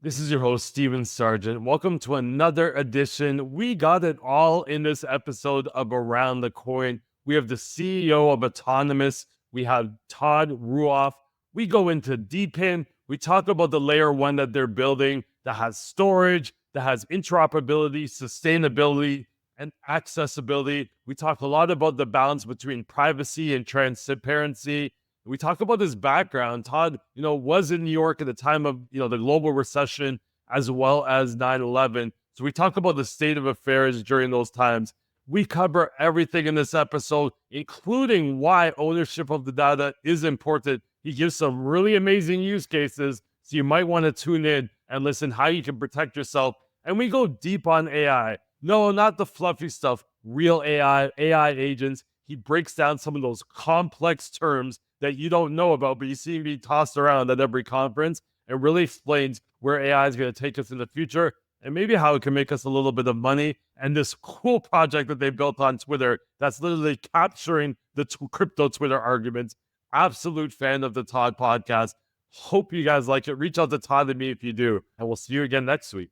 This is your host, Stephen Sargeant. Welcome to another edition. We got it all in this episode of Around the Coin. We have the CEO of Autonomys. We have Todd Ruoff. We go into Deepin. We talk about the layer one that they're building that has storage, that has interoperability, sustainability, and accessibility. We talk a lot about the balance between privacy and transparency. We talk about his background. Todd, was in New York at the time of, the global recession as well as 9/11. So we talk about the state of affairs during those times. We cover everything in this episode, including why ownership of the data is important. He gives some really amazing use cases. So you might want to tune in and listen how you can protect yourself. And we go deep on AI. No, not the fluffy stuff, real AI agents. He breaks down some of those complex terms that you don't know about, but you see me tossed around at every conference, and really explains where AI is going to take us in the future and maybe how it can make us a little bit of money. And this cool project that they built on Twitter that's literally capturing the crypto Twitter arguments. Absolute fan of the Todd podcast. Hope you guys like it. Reach out to Todd and me if you do, and we'll see you again next week.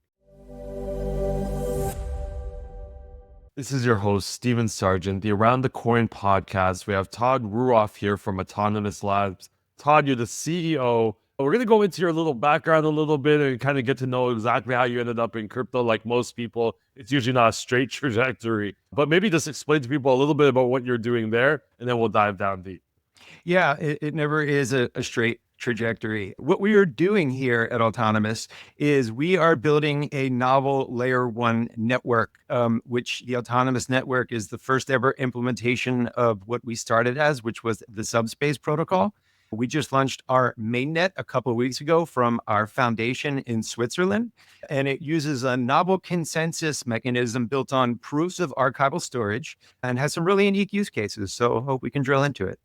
This is your host, Stephen Sargeant, the Around the Coin podcast. We have Todd Ruoff here from Autonomys Labs. Todd, you're the CEO. We're going to go into your little background a little bit and kind of get to know exactly how you ended up in crypto. Like most people, it's usually not a straight trajectory, but maybe just explain to people a little bit about what you're doing there, and then we'll dive down deep. Yeah, it never is a straight trajectory. What we are doing here at Autonomys is we are building a novel layer one network, which the Autonomys network is the first ever implementation of what we started as, which was the subspace protocol. We just launched our Mainnet a couple of weeks ago from our foundation in Switzerland, and it uses a novel consensus mechanism built on proofs of archival storage and has some really unique use cases. So I hope we can drill into it.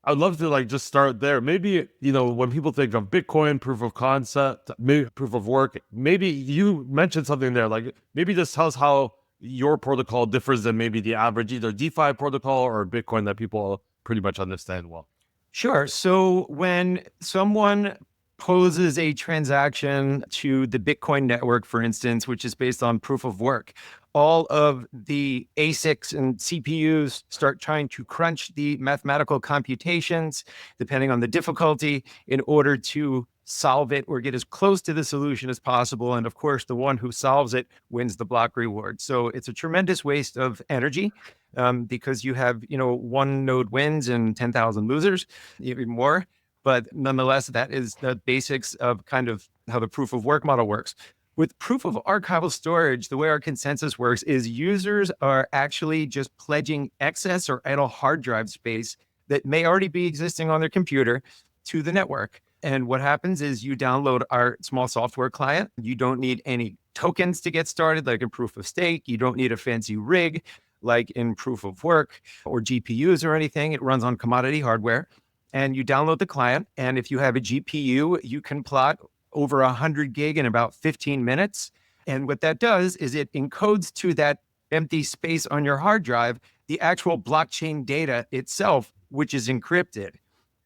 I'd love to just start there. Maybe, when people think of Bitcoin, proof of concept, maybe proof of work, maybe you mentioned something there, maybe just tell us how your protocol differs than maybe the average either DeFi protocol or Bitcoin that people pretty much understand well. Sure. So when someone poses a transaction to the Bitcoin network, for instance, which is based on proof of work, all of the ASICs and CPUs start trying to crunch the mathematical computations, depending on the difficulty, in order to solve it or get as close to the solution as possible. And of course, the one who solves it wins the block reward. So it's a tremendous waste of energy because you have, one node wins and 10,000 losers, even more. But nonetheless, that is the basics of kind of how the proof of work model works. With proof of archival storage, the way our consensus works is users are actually just pledging excess or idle hard drive space that may already be existing on their computer to the network. And what happens is you download our small software client. You don't need any tokens to get started, like in proof of stake. You don't need a fancy rig, like in proof of work or GPUs or anything. It runs on commodity hardware. And you download the client. And if you have a GPU, you can plot over 100 gig in about 15 minutes. And what that does is it encodes to that empty space on your hard drive the actual blockchain data itself, which is encrypted.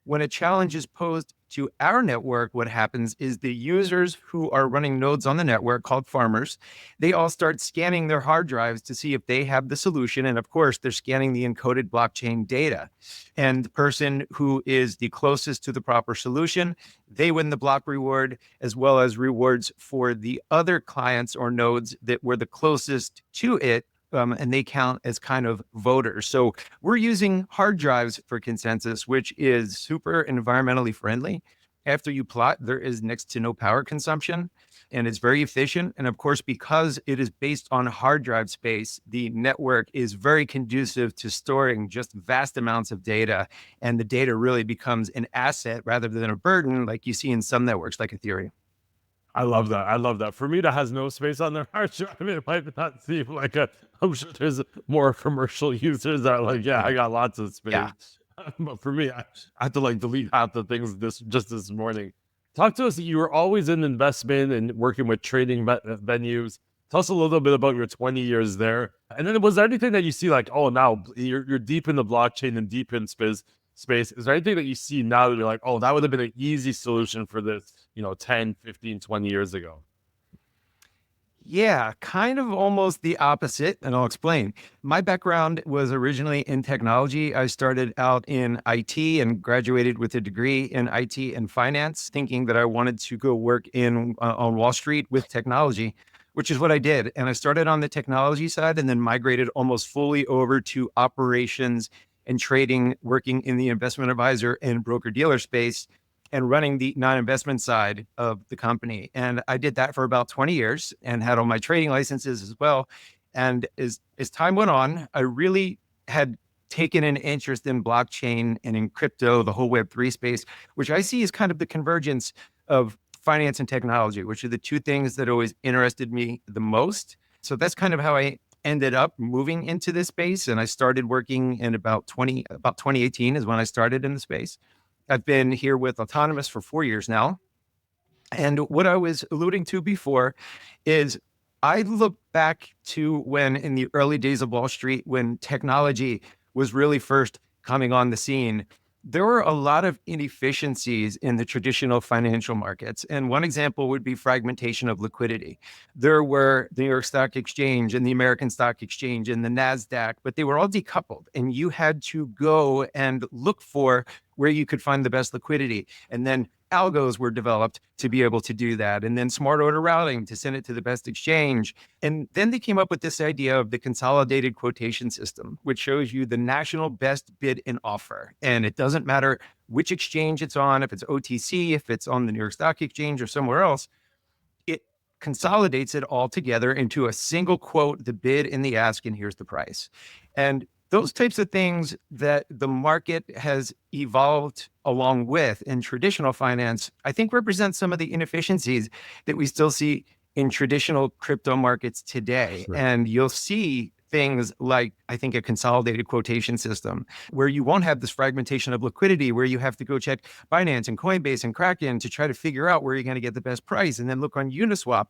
When a challenge is posed to our network, what happens is the users who are running nodes on the network, called farmers, they all start scanning their hard drives to see if they have the solution. And of course, they're scanning the encoded blockchain data. And the person who is the closest to the proper solution, they win the block reward, as well as rewards for the other clients or nodes that were the closest to it. And they count as kind of voters. So we're using hard drives for consensus, which is super environmentally friendly. After you plot, there is next to no power consumption, and it's very efficient. And of course, because it is based on hard drive space, the network is very conducive to storing just vast amounts of data. And the data really becomes an asset rather than a burden, like you see in some networks like Ethereum. I love that. For me, that has no space on their hard drive. It might not seem like I'm sure there's more commercial users that are yeah, I got lots of space. Yeah. But for me, I had to delete half the things this morning. Talk to us. You were always in investment and working with trading venues. Tell us a little bit about your 20 years there. And then was there anything that you see now you're deep in the blockchain and deep in space? Is there anything that you see now that you're like, that would have been an easy solution for this, 10, 15, 20 years ago? Yeah, kind of almost the opposite, and I'll explain. My background was originally in technology. I started out in IT and graduated with a degree in IT and finance, thinking that I wanted to go work in on Wall Street with technology, which is what I did. And I started on the technology side and then migrated almost fully over to operations and trading, working in the investment advisor and broker dealer space and running the non-investment side of the company. And I did that for about 20 years and had all my trading licenses as well. And as time went on, I really had taken an interest in blockchain and in crypto, the whole Web3 space, which I see as kind of the convergence of finance and technology, which are the two things that always interested me the most. So that's kind of how I ended up moving into this space. And I started working in about 2018 is when I started in the space. I've been here with Autonomys for 4 years now. And what I was alluding to before is I look back to when in the early days of Wall Street, when technology was really first coming on the scene, there were a lot of inefficiencies in the traditional financial markets. And one example would be fragmentation of liquidity. There were the New York Stock Exchange and the American Stock Exchange and the NASDAQ, but they were all decoupled. And you had to go and look for where you could find the best liquidity. And then algos were developed to be able to do that. And then smart order routing to send it to the best exchange. And then they came up with this idea of the consolidated quotation system, which shows you the national best bid and offer. And it doesn't matter which exchange it's on, if it's OTC, if it's on the New York Stock Exchange or somewhere else, it consolidates it all together into a single quote, the bid and the ask, and here's the price. And those types of things that the market has evolved along with in traditional finance, I think represent some of the inefficiencies that we still see in traditional crypto markets today. Sure. And you'll see things like, I think, a consolidated quotation system where you won't have this fragmentation of liquidity, where you have to go check Binance and Coinbase and Kraken to try to figure out where you're going to get the best price and then look on Uniswap.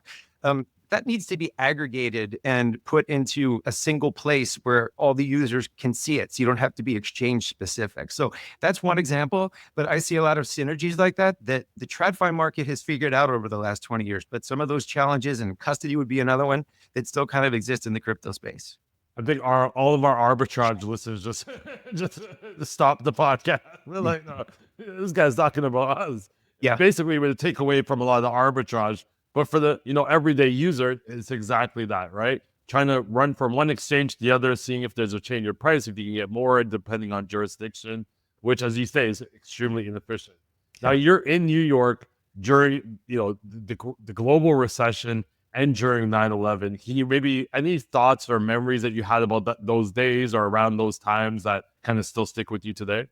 That needs to be aggregated and put into a single place where all the users can see it. So you don't have to be exchange specific. So that's one example, but I see a lot of synergies like that the TradFi market has figured out over the last 20 years. But some of those challenges, and custody would be another one, that still kind of exists in the crypto space. I think all of our arbitrage listeners just just stop the podcast. They're like, no, this guy's talking about us. Yeah. Basically, we're to take away from a lot of the arbitrage, but for the everyday user, it's exactly that, right? Trying to run from one exchange to the other, seeing if there's a change in price, if you can get more, depending on jurisdiction, which, as you say, is extremely inefficient. Now, you're in New York during the global recession and during 9/11. Can you maybe any thoughts or memories that you had about those days or around those times that kind of still stick with you today?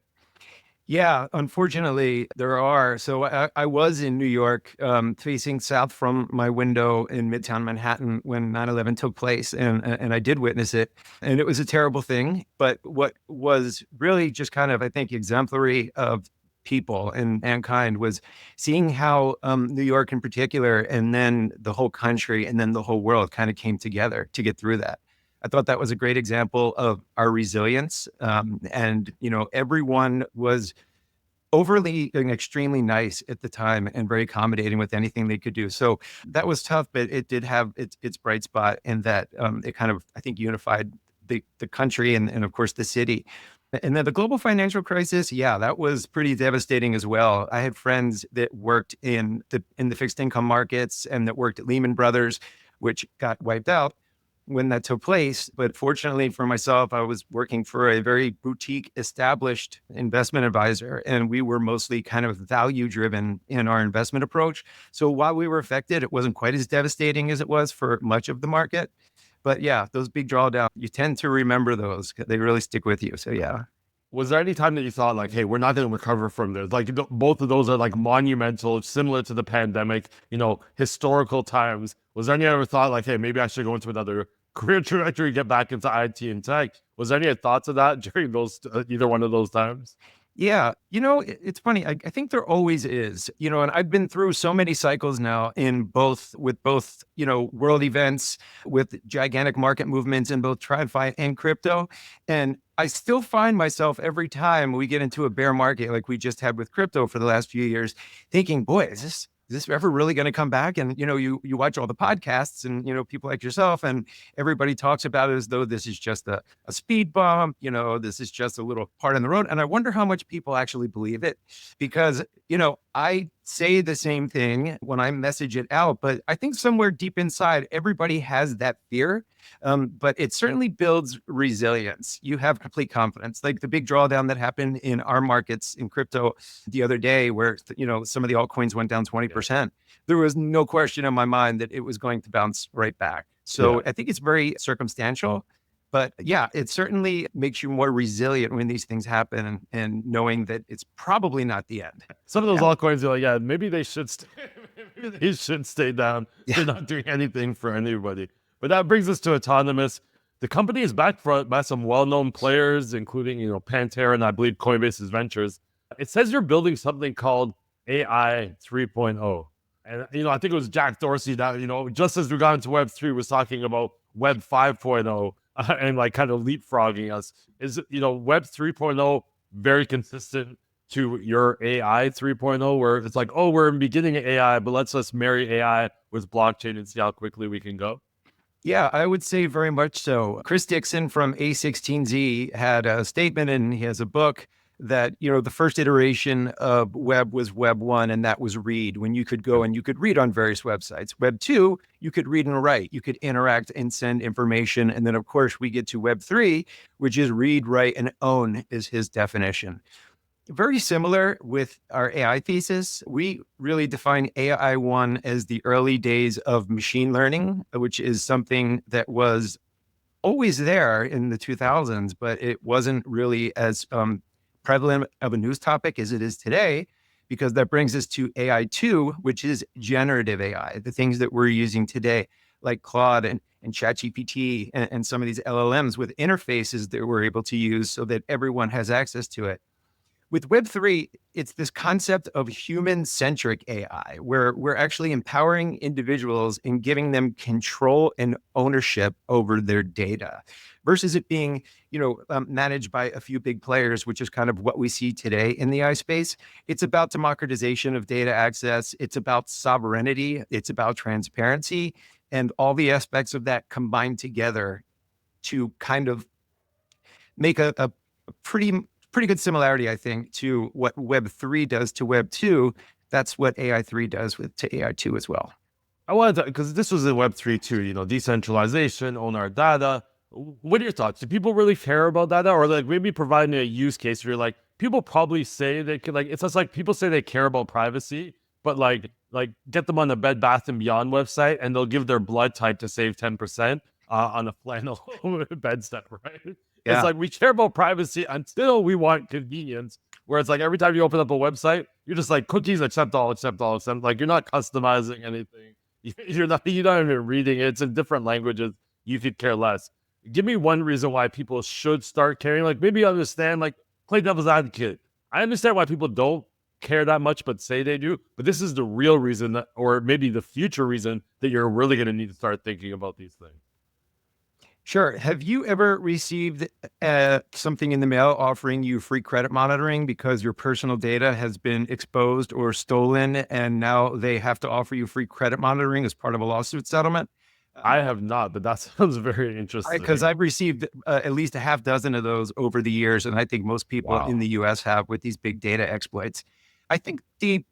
Yeah, unfortunately, there are. So I was in New York, facing south from my window in Midtown Manhattan when 9/11 took place, and I did witness it, and it was a terrible thing. But what was really just kind of, I think, exemplary of people and mankind was seeing how New York in particular, and then the whole country, and then the whole world kind of came together to get through that. I thought that was a great example of our resilience. And, everyone was overly and extremely nice at the time and very accommodating with anything they could do. So that was tough, but it did have its bright spot in that it kind of, I think, unified the country and of course, the city. And then the global financial crisis, yeah, that was pretty devastating as well. I had friends that worked in the fixed income markets and that worked at Lehman Brothers, which got wiped out when that took place. But fortunately for myself, I was working for a very boutique established investment advisor, and we were mostly kind of value driven in our investment approach. So while we were affected, it wasn't quite as devastating as it was for much of the market. But yeah, those big drawdowns, you tend to remember those. They really stick with you. So yeah. Was there any time that you thought like, hey, we're not going to recover from this? Like both of those are like monumental, similar to the pandemic, historical times. Was there any other thought like, hey, maybe I should go into another career trajectory, get back into IT and tech? Was there any thoughts of that during those either one of those times? Yeah, it's funny. I think there always is, and I've been through so many cycles now with both, world events, with gigantic market movements in both TradFi and crypto. And I still find myself every time we get into a bear market like we just had with crypto for the last few years, thinking, boy, is this ever really going to come back? And, you watch all the podcasts and, people like yourself and everybody talks about it as though this is just a speed bump, this is just a little part in the road. And I wonder how much people actually believe it because, I say the same thing when I message it out, but I think somewhere deep inside, everybody has that fear. But it certainly builds resilience. You have complete confidence. Like the big drawdown that happened in our markets in crypto the other day, where some of the altcoins went down 20%. There was no question in my mind that it was going to bounce right back. So I think it's very circumstantial. But yeah, it certainly makes you more resilient when these things happen and knowing that it's probably not the end. Some of those altcoins are like, maybe they should maybe they should stay down. They're not doing anything for anybody. But that brings us to Autonomys. The company is backed by some well-known players, including, Pantera and I believe Coinbase's Ventures. It says you're building something called AI 3.0. And, I think it was Jack Dorsey that, just as we got into Web3, was talking about Web 5.0 and like kind of leapfrogging us. Is, Web 3.0 very consistent to your AI 3.0, where it's like, oh, we're in the beginning of AI, but let's just marry AI with blockchain and see how quickly we can go? Yeah, I would say very much so. Chris Dixon from A16Z had a statement and he has a book that, the first iteration of web was Web 1, and that was read, when you could go and you could read on various websites. Web 2, you could read and write, you could interact and send information. And then, of course, we get to Web 3, which is read, write, and own is his definition. Very similar with our AI thesis. We really define AI 1 as the early days of machine learning, which is something that was always there in the 2000s, but it wasn't really as prevalent of a news topic as it is today, because that brings us to AI 2, which is generative AI, the things that we're using today, like Claude and ChatGPT and some of these LLMs with interfaces that we're able to use so that everyone has access to it. With Web3, it's this concept of human-centric AI, where we're actually empowering individuals and giving them control and ownership over their data, versus it being, managed by a few big players, which is kind of what we see today in the AI space. It's about democratization of data access. It's about sovereignty. It's about transparency, and all the aspects of that combined together to kind of make a pretty good similarity, I think, to what Web 3 does to Web 2. That's what AI 3 does to AI 2 as well. I wanted to, because this was in Web 3 too, decentralization, own our data. What are your thoughts? Do people really care about data? Or like maybe providing a use case where you're like, people probably say they could, like, it's just like people say they care about privacy, but like get them on a Bed Bath & Beyond website and they'll give their blood type to save 10% on a flannel bed set, right? Yeah. It's like we care about privacy until we want convenience. Where it's like every time you open up a website, you're just like cookies, accept all. Like you're not customizing anything. You're not even reading it. It's in different languages. You could care less. Give me one reason why people should start caring. Like maybe understand, like play devil's advocate. I understand why people don't care that much, but say they do. But this is the real reason that, or maybe the future reason that you're really going to need to start thinking about these things. Sure. Have you ever received something in the mail offering you free credit monitoring because your personal data has been exposed or stolen, and now they have to offer you free credit monitoring as part of a lawsuit settlement? I have not, but that sounds very interesting. Because I've received at least a half dozen of those over the years, and I think most people in the US have, with these big data exploits. I think the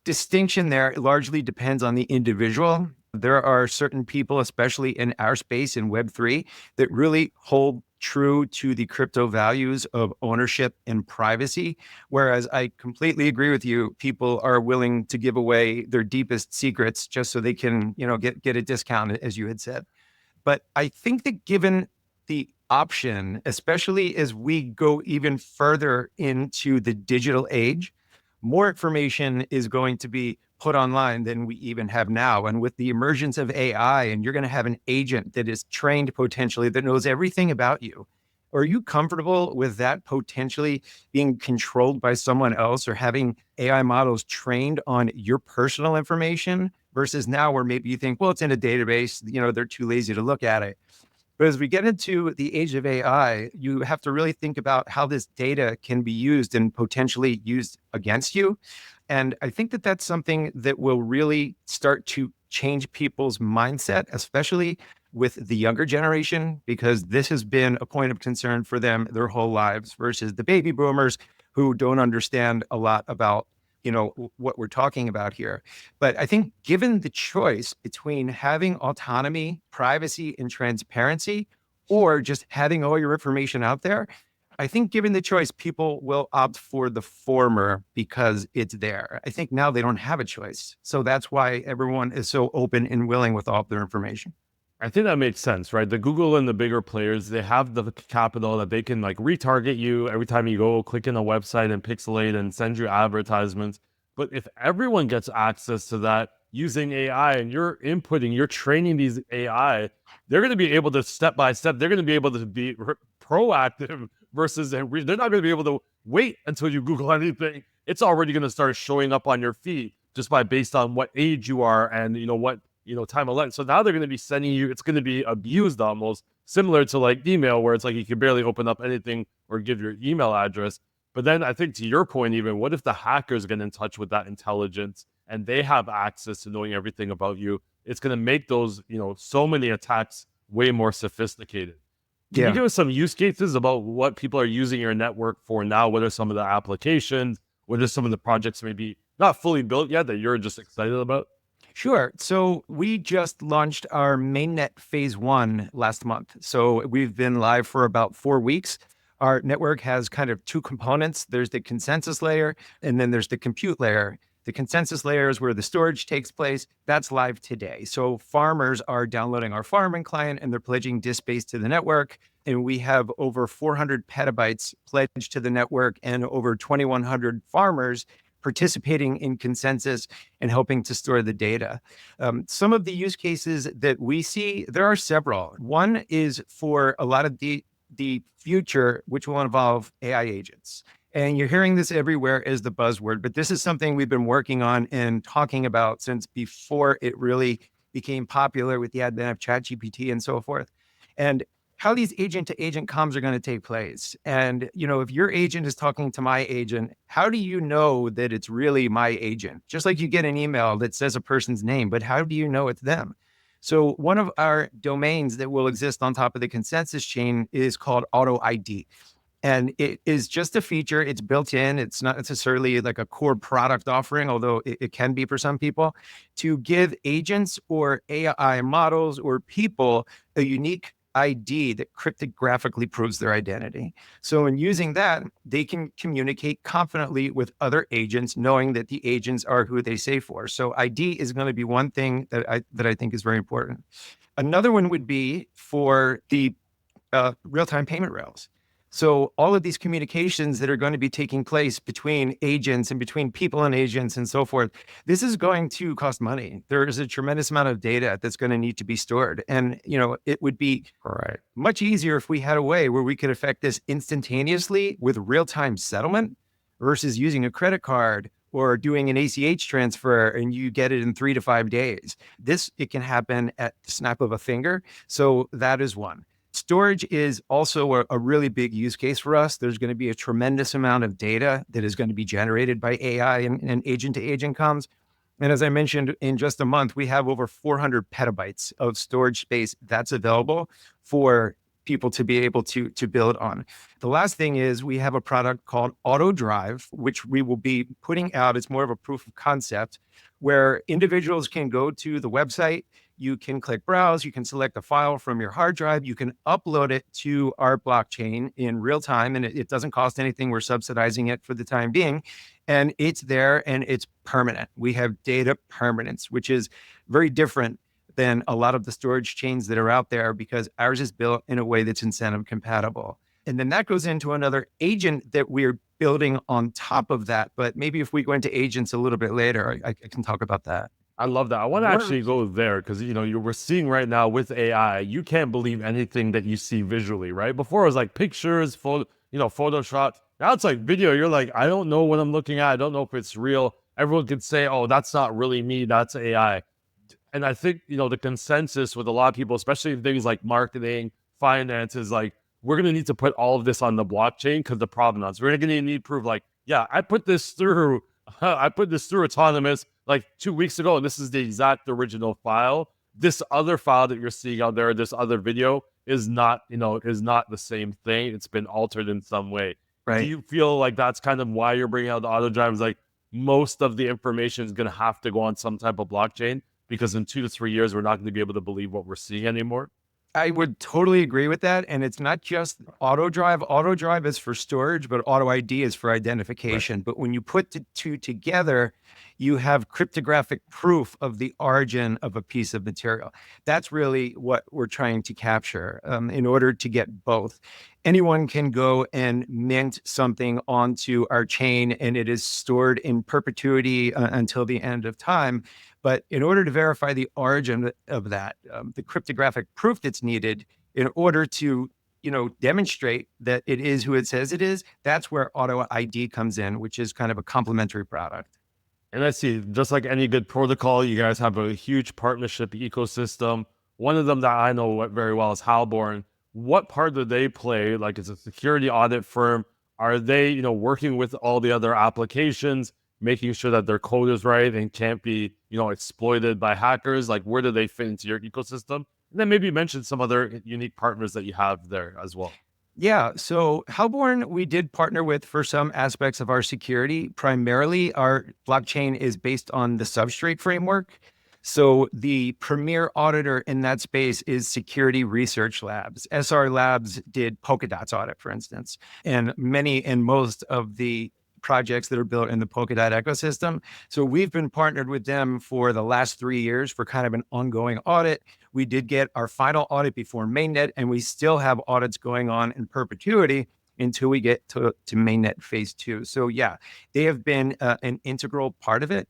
distinction there largely depends on the individual. There are certain people, especially in our space in Web3, that really hold true to the crypto values of ownership and privacy. Whereas I completely agree with you, people are willing to give away their deepest secrets just so they can, get a discount, as you had said. But I think that given the option, especially as we go even further into the digital age, more information is going to be put online than we even have now. And with the emergence of AI, and you're going to have an agent that is trained potentially that knows everything about you. Are you comfortable with that potentially being controlled by someone else, or having AI models trained on your personal information, versus now where maybe you think, well, it's in a database, they're too lazy to look at it. But as we get into the age of AI, you have to really think about how this data can be used and potentially used against you. And I think that that's something that will really start to change people's mindset, especially with the younger generation, because this has been a point of concern for them their whole lives versus the baby boomers who don't understand a lot about, what we're talking about here. But I think given the choice between having autonomy, privacy, and transparency, or just having all your information out there, I think given the choice, people will opt for the former because it's there. I think now they don't have a choice. So that's why everyone is so open and willing with all of their information. I think that makes sense, right? The Google and the bigger players, they have the capital that they can like retarget you every time you go click in a website and pixelate and send you advertisements. But if everyone gets access to that using AI and you're inputting, you're training these AI, they're going to be able to step by step, they're going to be able to be proactive versus they're not going to be able to wait until you Google anything. It's already going to start showing up on your feed just by based on what age you are and what time of life. So now they're going to be sending you, it's going to be abused almost similar to like email, where it's like you can barely open up anything or give your email address. But then I think to your point, even what if the hackers get in touch with that intelligence and they have access to knowing everything about you? It's going to make those, so many attacks way more sophisticated. Can you give us some use cases about what people are using your network for now? What are some of the applications? What are some of the projects maybe not fully built yet that you're just excited about? Sure. So we just launched our Mainnet phase 1 last month. So we've been live for about 4 weeks. Our network has kind of two components. There's the consensus layer, and then there's the compute layer. The consensus layer is where the storage takes place. That's live today. So farmers are downloading our farming client and they're pledging disk space to the network. And we have over 400 petabytes pledged to the network and over 2,100 farmers participating in consensus and helping to store the data. Some of the use cases that we see, there are several. One is for a lot of the future, which will involve AI agents. And you're hearing this everywhere as the buzzword, but this is something we've been working on and talking about since before it really became popular with the advent of ChatGPT and so forth. And how these agent-to-agent comms are going to take place. And, if your agent is talking to my agent, how do you know that it's really my agent? Just like you get an email that says a person's name, but how do you know it's them? So one of our domains that will exist on top of the consensus chain is called Auto ID. And it is just a feature. It's built in. It's not necessarily like a core product offering, although it can be for some people, to give agents or AI models or people a unique ID that cryptographically proves their identity. So in using that, they can communicate confidently with other agents, knowing that the agents are who they say for. So ID is going to be one thing that I think is very important. Another one would be for the real-time payment rails. So all of these communications that are going to be taking place between agents and between people and agents and so forth, this is going to cost money. There is a tremendous amount of data that's going to need to be stored. And, it would be much easier if we had a way where we could affect this instantaneously with real-time settlement versus using a credit card or doing an ACH transfer and you get it in 3 to 5 days. It can happen at the snap of a finger. So that is one. Storage is also a really big use case for us. There's going to be a tremendous amount of data that is going to be generated by AI and agent-to-agent comms. And as I mentioned, in just a month, we have over 400 petabytes of storage space that's available for people to be able to build on. The last thing is we have a product called Auto Drive, which we will be putting out. It's more of a proof of concept where individuals can go to the website. You can click browse, you can select a file from your hard drive, you can upload it to our blockchain in real time, and it doesn't cost anything. We're subsidizing it for the time being, and it's there and it's permanent. We have data permanence, which is very different than a lot of the storage chains that are out there because ours is built in a way that's incentive compatible. And then that goes into another agent that we're building on top of that. But maybe if we go into agents a little bit later, I can talk about that. I love that. I want to actually go there because, we're seeing right now with AI, you can't believe anything that you see visually, right? Before it was like pictures, Photoshop. Now it's like video. You're like, I don't know what I'm looking at. I don't know if it's real. Everyone could say, oh, that's not really me. That's AI. And I think, the consensus with a lot of people, especially things like marketing, finance, is like, we're going to need to put all of this on the blockchain because the provenance. We're going to need proof like, yeah, I put this through I put this through Autonomys like 2 weeks ago, and this is the exact original file. This other file that you're seeing out there, this other video, is not, is not the same thing. It's been altered in some way. Do Right. you feel like that's kind of why you're bringing out the auto drives? Like most of the information is going to have to go on some type of blockchain because in 2 to 3 years, we're not going to be able to believe what we're seeing anymore. I would totally agree with that. And it's not just auto drive. Auto drive is for storage, but auto ID is for Right. identification. But when you put the two together, you have cryptographic proof of the origin of a piece of material. That's really what we're trying to capture in order to get both. Anyone can go and mint something onto our chain, and it is stored in perpetuity until the end of time. But in order to verify the origin of that, the cryptographic proof that's needed in order to, demonstrate that it is who it says it is, that's where auto ID comes in, which is kind of a complementary product. And I see, just like any good protocol, you guys have a huge partnership ecosystem. One of them that I know very well is Halborn. What part do they play? Like, as a security audit firm, are they, working with all the other applications, making sure that their code is right and can't be, exploited by hackers? Like, where do they fit into your ecosystem? And then maybe mention some other unique partners that you have there as well. Yeah. So Halborn, we did partner with for some aspects of our security. Primarily, our blockchain is based on the substrate framework. So the premier auditor in that space is Security Research Labs. SR Labs did Polkadot's audit, for instance, and many and most of the projects that are built in the Polkadot ecosystem. So we've been partnered with them for the last 3 years for kind of an ongoing audit. We did get our final audit before Mainnet, and we still have audits going on in perpetuity until we get to Mainnet phase 2. So yeah, they have been an integral part of it.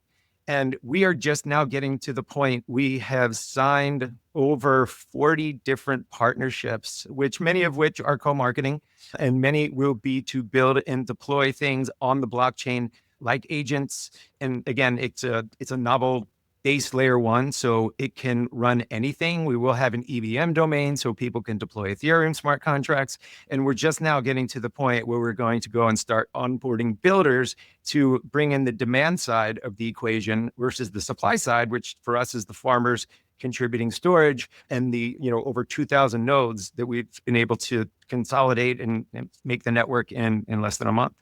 And we are just now getting to the point we have signed over 40 different partnerships, which many of which are co-marketing, and many will be to build and deploy things on the blockchain like agents. And again, it's a novel base layer one, so it can run anything. We will have an EVM domain so people can deploy Ethereum smart contracts. And we're just now getting to the point where we're going to go and start onboarding builders to bring in the demand side of the equation versus the supply side, which for us is the farmers contributing storage and the over 2,000 nodes that we've been able to consolidate and make the network in less than a month.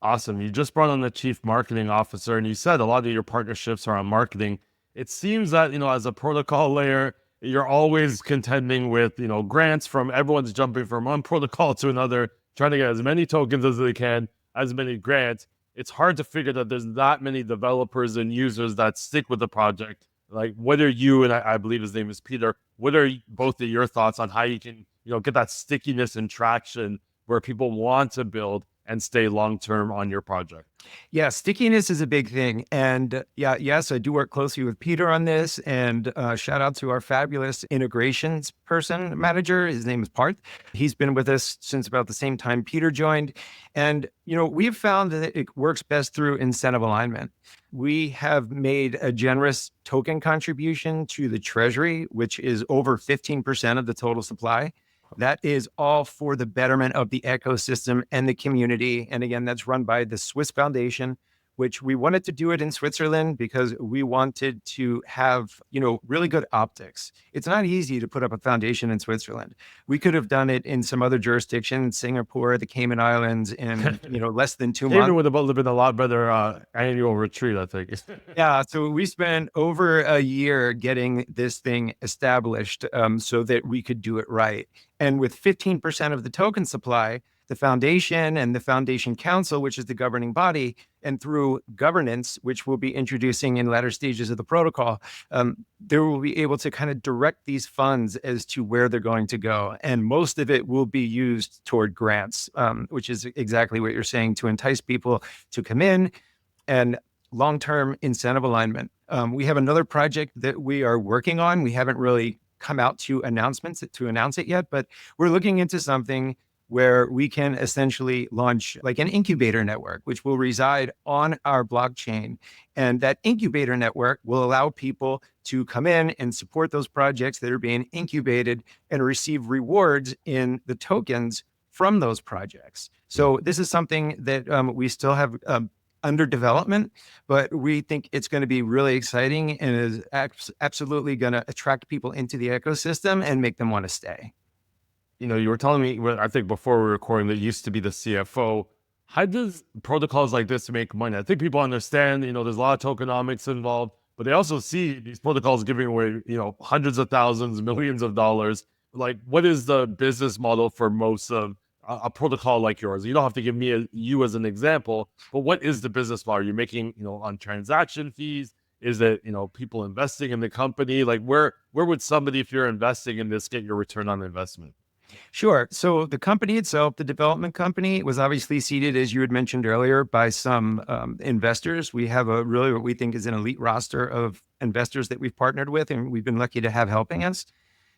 Awesome. You just brought on the chief marketing officer, and you said a lot of your partnerships are on marketing. It seems that, as a protocol layer, you're always contending with, grants from everyone's jumping from one protocol to another, trying to get as many tokens as they can, as many grants. It's hard to figure that there's that many developers and users that stick with the project. Like, what are you, and I believe his name is Peter, what are both of your thoughts on how you can, get that stickiness and traction where people want to build and stay long term on your project? Yeah, stickiness is a big thing. And yes, I do work closely with Peter on this. And shout out to our fabulous integrations manager. His name is Parth. He's been with us since about the same time Peter joined. And, we've found that it works best through incentive alignment. We have made a generous token contribution to the treasury, which is over 15% of the total supply. That is all for the betterment of the ecosystem and the community. And again, that's run by the Swiss Foundation, which we wanted to do it in Switzerland because we wanted to have, really good optics. It's not easy to put up a foundation in Switzerland. We could have done it in some other jurisdiction, Singapore, the Cayman Islands, in, less than 2 months. It would have been a lot better annual retreat, I think. Yeah, so we spent over a year getting this thing established so that we could do it right. And with 15% of the token supply, the foundation and the foundation council, which is the governing body, and through governance, which we'll be introducing in latter stages of the protocol, they will be able to kind of direct these funds as to where they're going to go. And most of it will be used toward grants, which is exactly what you're saying, to entice people to come in, and long-term incentive alignment. We have another project that we are working on. We haven't really come out to announce it yet, but we're looking into something where we can essentially launch like an incubator network, which will reside on our blockchain. And that incubator network will allow people to come in and support those projects that are being incubated and receive rewards in the tokens from those projects. So this is something that we still have under development, but we think it's going to be really exciting and is absolutely going to attract people into the ecosystem and make them want to stay. You were telling me, I think before we were recording, that you used to be the CFO. How does protocols like this make money? I think people understand, there's a lot of tokenomics involved, but they also see these protocols giving away, hundreds of thousands, millions of dollars. Like, what is the business model for most of a protocol like yours? You don't have to give you as an example, but what is the business model? You're making, on transaction fees? Is it, people investing in the company? Like, where would somebody, if you're investing in this, get your return on investment? Sure. So the company itself, the development company, was obviously seeded, as you had mentioned earlier, by some investors. We have a really what we think is an elite roster of investors that we've partnered with, and we've been lucky to have helping us.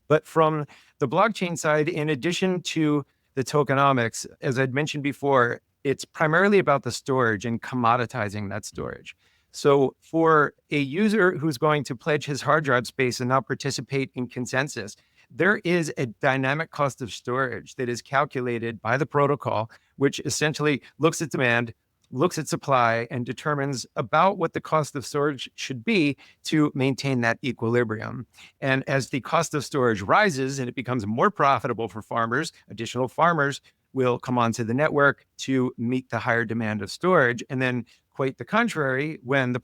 But from the blockchain side, in addition to the tokenomics, as I'd mentioned before, it's primarily about the storage and commoditizing that storage. So for a user who's going to pledge his hard drive space and not participate in consensus, there is a dynamic cost of storage that is calculated by the protocol, which essentially looks at demand, looks at supply, and determines about what the cost of storage should be to maintain that equilibrium. And as the cost of storage rises and it becomes more profitable for farmers, additional farmers will come onto the network to meet the higher demand of storage. And then quite the contrary, when the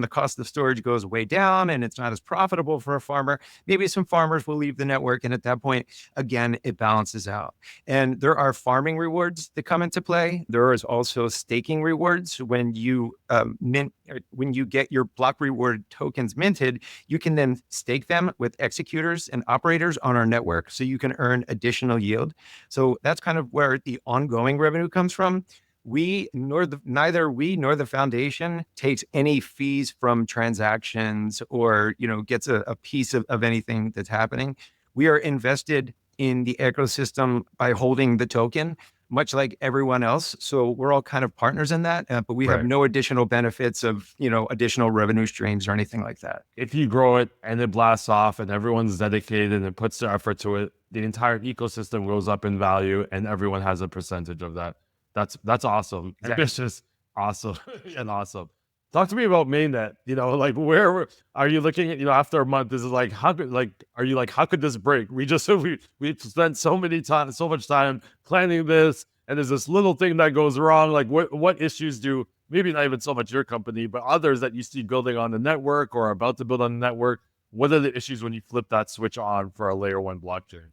cost of storage goes way down and it's not as profitable for a farmer, maybe some farmers will leave the network. And at that point, again, it balances out. And there are farming rewards that come into play. There is also staking rewards. When you get your block reward tokens minted, you can then stake them with executors and operators on our network, so you can earn additional yield. So that's kind of where the ongoing revenue comes from. Neither we nor the foundation takes any fees from transactions or, gets a piece of anything that's happening. We are invested in the ecosystem by holding the token, much like everyone else. So we're all kind of partners in that, but we have no additional benefits of, additional revenue streams or anything like that. If you grow it and it blasts off and everyone's dedicated and puts their effort to it, the entire ecosystem goes up in value and everyone has a percentage of that. That's awesome. Exactly. Ambitious, awesome, and awesome. Talk to me about Mainnet. Like, where are you looking at? After a month, this is like, how could this break? We spent so much time planning this, and there's this little thing that goes wrong. Like, what issues do maybe not even so much your company, but others that you see building on the network or about to build on the network? What are the issues when you flip that switch on for a layer one blockchain?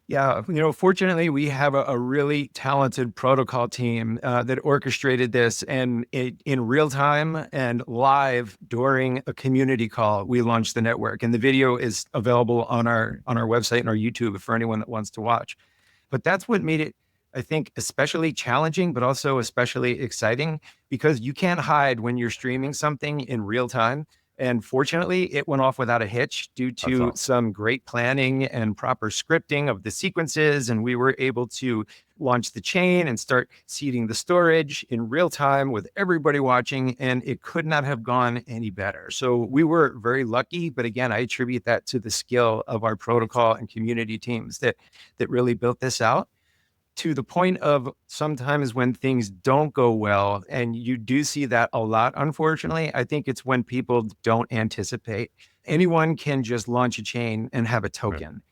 Yeah, fortunately, we have a really talented protocol team that orchestrated this, and in real time and live during a community call, we launched the network, and the video is available on our website and our YouTube for anyone that wants to watch. But that's what made it, I think, especially challenging, but also especially exciting, because you can't hide when you're streaming something in real time. And fortunately, it went off without a hitch due to some great planning and proper scripting of the sequences. And we were able to launch the chain and start seeding the storage in real time with everybody watching. And it could not have gone any better. So we were very lucky. But again, I attribute that to the skill of our protocol and community teams that really built this out. To the point of sometimes when things don't go well, and you do see that a lot, unfortunately, I think it's when people don't anticipate. Anyone can just launch a chain and have a token. Right.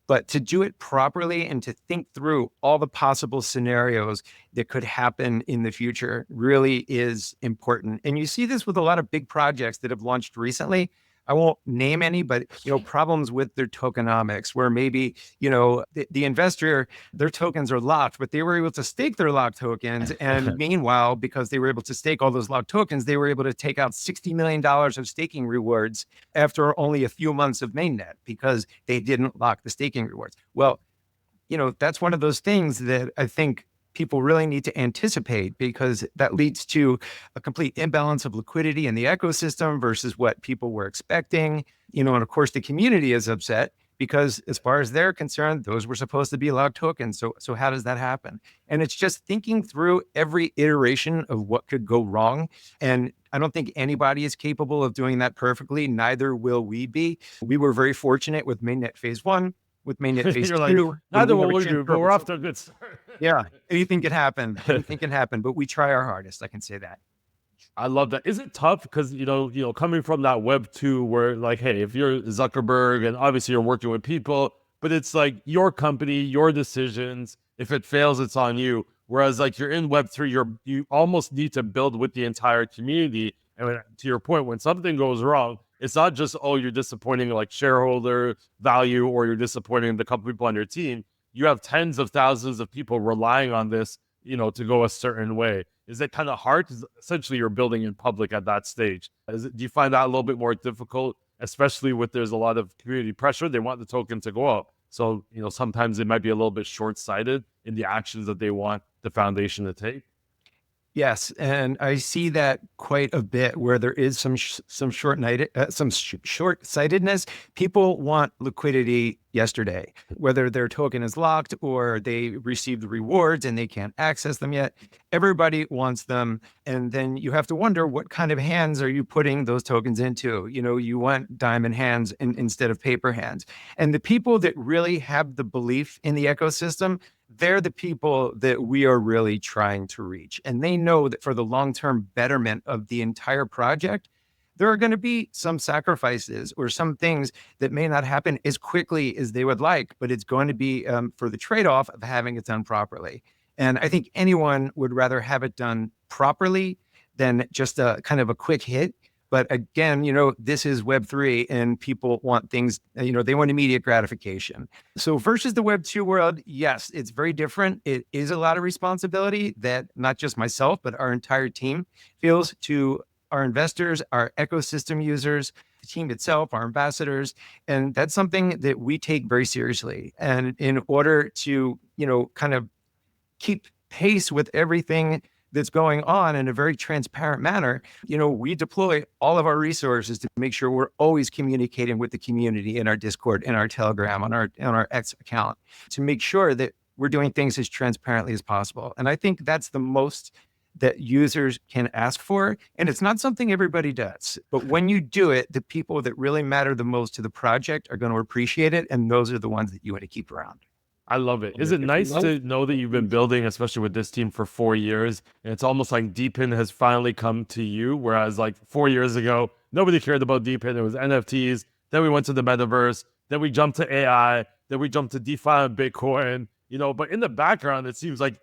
But to do it properly and to think through all the possible scenarios that could happen in the future really is important. And you see this with a lot of big projects that have launched recently. I won't name any, but, problems with their tokenomics where maybe, the investor, their tokens are locked, but they were able to stake their locked tokens. And meanwhile, because they were able to stake all those locked tokens, they were able to take out $60 million of staking rewards after only a few months of mainnet because they didn't lock the staking rewards. Well, that's one of those things that I think people really need to anticipate, because that leads to a complete imbalance of liquidity in the ecosystem versus what people were expecting. And of course, the community is upset because as far as they're concerned, those were supposed to be locked tokens. So how does that happen? And it's just thinking through every iteration of what could go wrong. And I don't think anybody is capable of doing that perfectly. Neither will we be. We were very fortunate with Mainnet Phase 1. With Mainnet Phase 2. Neither will we do, but we're off to a good start. Yeah, anything can happen. Anything can happen, but we try our hardest. I can say that. I love that. Is it tough? Because coming from that Web 2 where like, hey, if you're Zuckerberg and obviously you're working with people, but it's like your company, your decisions. If it fails, it's on you. Whereas like you're in Web 3, you almost need to build with the entire community. And to your point, when something goes wrong, it's not just, oh, you're disappointing like shareholder value or you're disappointing the couple people on your team. You have tens of thousands of people relying on this, to go a certain way. Is it kind of hard? 'Cause essentially, you're building in public at that stage. Do you find that a little bit more difficult, especially with there's a lot of community pressure? They want the token to go up. So, sometimes it might be a little bit short-sighted in the actions that they want the foundation to take. Yes, and I see that quite a bit where there is some short-sightedness. People want liquidity yesterday, whether their token is locked or they received rewards and they can't access them yet. Everybody wants them, and then you have to wonder what kind of hands are you putting those tokens into? You want diamond hands instead of paper hands. And the people that really have the belief in the ecosystem, they're the people that we are really trying to reach. And they know that for the long-term betterment of the entire project, there are going to be some sacrifices or some things that may not happen as quickly as they would like, but it's going to be for the trade-off of having it done properly. And I think anyone would rather have it done properly than just a kind of a quick hit. But again, this is Web3 and people want things, they want immediate gratification. So versus the Web 2 world, yes, it's very different. It is a lot of responsibility that not just myself, but our entire team feels to our investors, our ecosystem users, the team itself, our ambassadors. And that's something that we take very seriously. And in order to, kind of keep pace with everything that's going on in a very transparent manner, we deploy all of our resources to make sure we're always communicating with the community in our Discord, in our Telegram, on our X account, to make sure that we're doing things as transparently as possible. And I think that's the most that users can ask for. And it's not something everybody does. But when you do it, the people that really matter the most to the project are going to appreciate it. And those are the ones that you want to keep around. I love it. Is it nice to know that you've been building, especially with this team, for 4 years? And it's almost like Deepin has finally come to you, whereas like 4 years ago, nobody cared about Deepin. It was NFTs. Then we went to the metaverse. Then we jumped to AI. Then we jumped to DeFi and Bitcoin. But in the background, it seems like,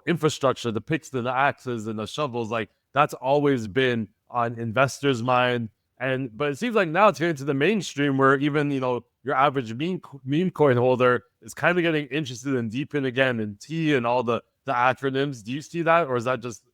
infrastructure, the picks and the axes and the shovels, like that's always been on investors' mind. But it seems like now it's getting to the mainstream where even, your average meme coin holder is kind of getting interested in Deepin again and T and all the acronyms. Do you see that? Or is that just,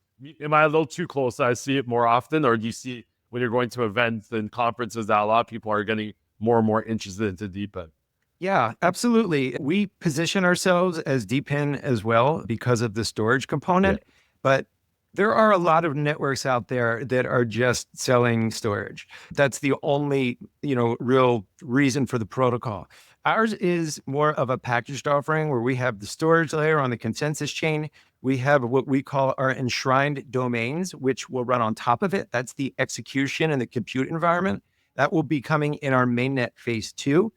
am I a little too close? I see it more often? Or do you see when you're going to events and conferences that a lot of people are getting more and more interested into Deepin? Yeah, absolutely. We position ourselves as Deepin as well because of the storage component, but there are a lot of networks out there that are just selling storage. That's the only, real reason for the protocol. Ours is more of a packaged offering where we have the storage layer on the consensus chain. We have what we call our enshrined domains, which will run on top of it. That's the execution and the compute environment. That will be coming in our mainnet phase 2.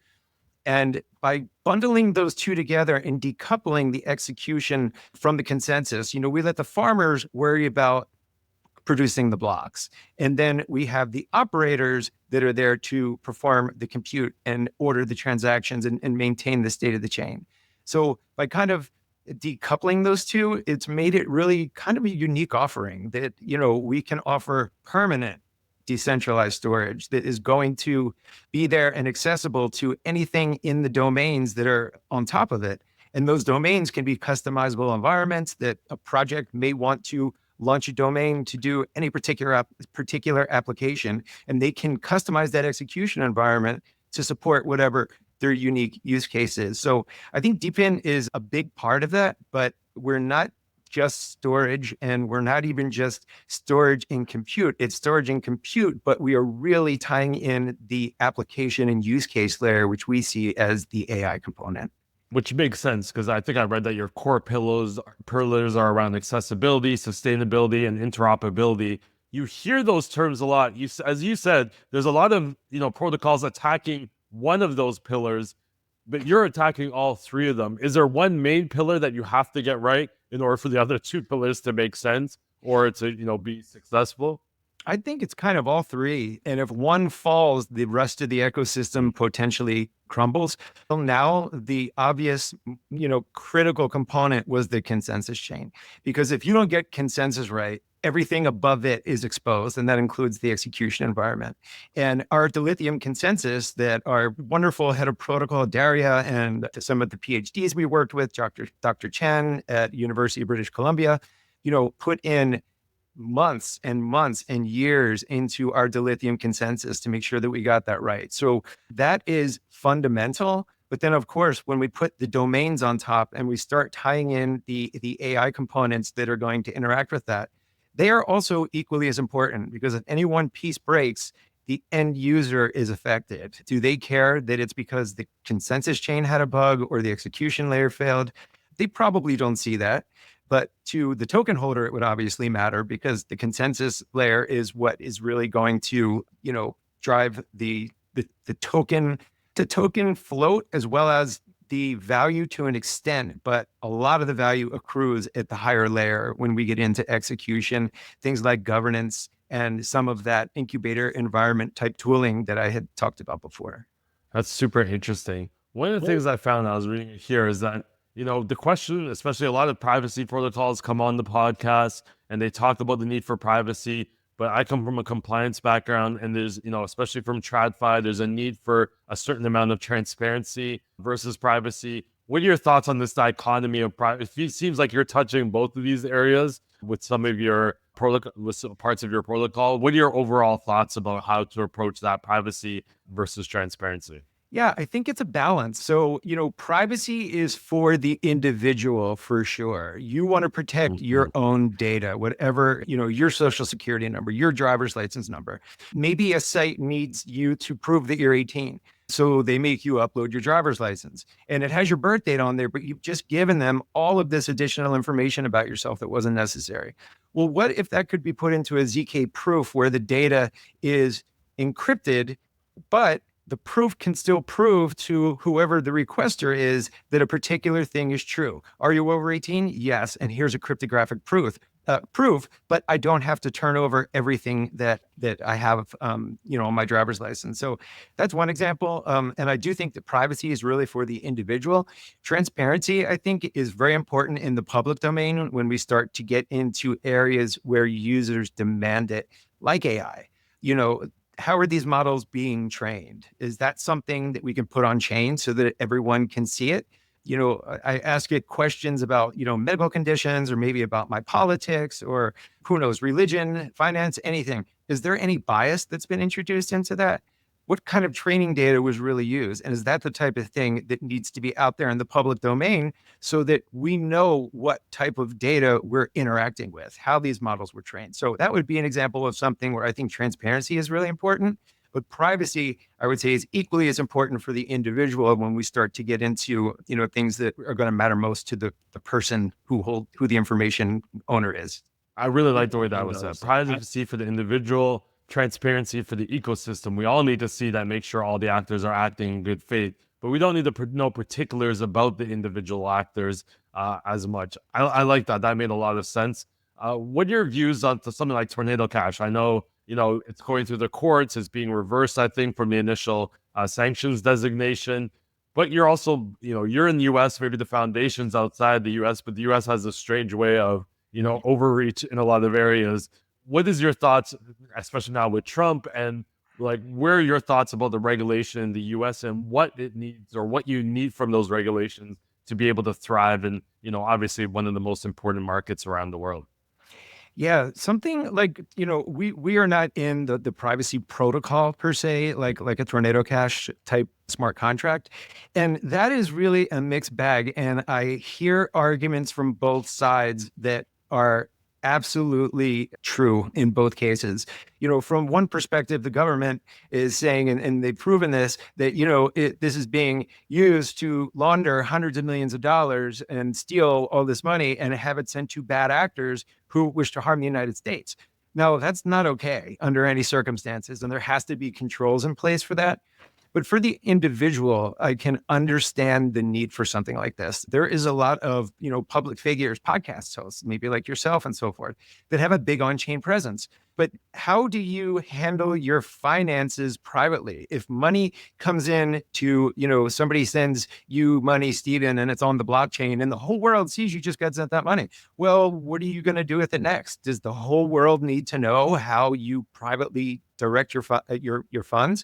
And by bundling those two together and decoupling the execution from the consensus, we let the farmers worry about producing the blocks. And then we have the operators that are there to perform the compute and order the transactions and maintain the state of the chain. So by kind of decoupling those two, it's made it really kind of a unique offering that, we can offer permanent decentralized storage that is going to be there and accessible to anything in the domains that are on top of it. And those domains can be customizable environments that a project may want to launch a domain to do any particular application, and they can customize that execution environment to support whatever their unique use case is. So I think Deepin is a big part of that, but we're not just storage, and we're not even just storage and compute. It's storage and compute, but we are really tying in the application and use case layer, which we see as the AI component. Which makes sense because I think I read that your core pillars are around accessibility, sustainability, and interoperability. You hear those terms a lot. As you said, there's a lot of protocols attacking one of those pillars, but you're attacking all three of them. Is there one main pillar that you have to get right in order for the other two pillars to make sense? or to, be successful? I think it's kind of all three. And if one falls, the rest of the ecosystem potentially crumbles. Well, now the obvious, critical component was the consensus chain. Because if you don't get consensus right, everything above it is exposed, and that includes the execution environment. And our dilithium consensus that our wonderful head of protocol, Daria, and some of the PhDs we worked with, Dr. Chen at University of British Columbia, put in months and months and years into our dilithium consensus to make sure that we got that right. So that is fundamental. But then, of course, when we put the domains on top and we start tying in the AI components that are going to interact with that, they are also equally as important, because if any one piece breaks, the end user is affected. Do they care that it's because the consensus chain had a bug or the execution layer failed? They probably don't see that. But to the token holder, it would obviously matter, because the consensus layer is what is really going to, drive the token float, as well as the value to an extent. But a lot of the value accrues at the higher layer when we get into execution, things like governance and some of that incubator environment type tooling that I had talked about before. That's super interesting. One of the things I found I was reading here is that, the question, especially a lot of privacy protocols come on the podcast and they talk about the need for privacy. But I come from a compliance background, and there's, especially from TradFi, there's a need for a certain amount of transparency versus privacy. What are your thoughts on this dichotomy of privacy? It seems like you're touching both of these areas with some of your with some parts of your protocol. What are your overall thoughts about how to approach that privacy versus transparency? Yeah, I think it's a balance. So, privacy is for the individual for sure. You want to protect your own data, whatever, your social security number, your driver's license number. Maybe a site needs you to prove that you're 18. So they make you upload your driver's license, and it has your birth date on there, but you've just given them all of this additional information about yourself that wasn't necessary. Well, what if that could be put into a ZK proof where the data is encrypted, but the proof can still prove to whoever the requester is that a particular thing is true. Are you over 18? Yes. And here's a cryptographic proof, but I don't have to turn over everything that I have, on my driver's license. So that's one example. And I do think that privacy is really for the individual. Transparency, I think, is very important in the public domain when we start to get into areas where users demand it, like AI. How are these models being trained? Is that something that we can put on chain so that everyone can see it? I ask it questions about, medical conditions, or maybe about my politics, or who knows, religion, finance, anything. Is there any bias that's been introduced into that? What kind of training data was really used? And is that the type of thing that needs to be out there in the public domain so that we know what type of data we're interacting with, how these models were trained? So that would be an example of something where I think transparency is really important. But privacy, I would say, is equally as important for the individual when we start to get into, things that are going to matter most to the person who the information owner is. I really like the way that was said. Privacy for the individual, transparency for the ecosystem. We all need to see that, make sure all the actors are acting in good faith, but we don't need to know particulars about the individual actors as much. I like that. That made a lot of sense. What are your views on something like Tornado Cash? I know, it's going through the courts. It's being reversed, I think, from the initial sanctions designation. But you're also, you're in the US, maybe the foundation's outside the US, but the US has a strange way of, overreach in a lot of areas. What is your thoughts, especially now with Trump, and where are your thoughts about the regulation in the US and what it needs, or what you need from those regulations to be able to thrive in, obviously one of the most important markets around the world? Yeah, something like, we are not in the privacy protocol per se, like a Tornado Cash type smart contract. And that is really a mixed bag. And I hear arguments from both sides that are absolutely true in both cases. From one perspective, the government is saying, and they've proven this, that, this is being used to launder hundreds of millions of dollars and steal all this money and have it sent to bad actors who wish to harm the United States. Now, that's not okay under any circumstances, and there has to be controls in place for that. But for the individual, I can understand the need for something like this. There is a lot of, public figures, podcast hosts, maybe like yourself and so forth, that have a big on-chain presence. But how do you handle your finances privately? If money comes in to, somebody sends you money, Stephen, and it's on the blockchain and the whole world sees you just got sent that money. Well, what are you going to do with it next? Does the whole world need to know how you privately direct your funds?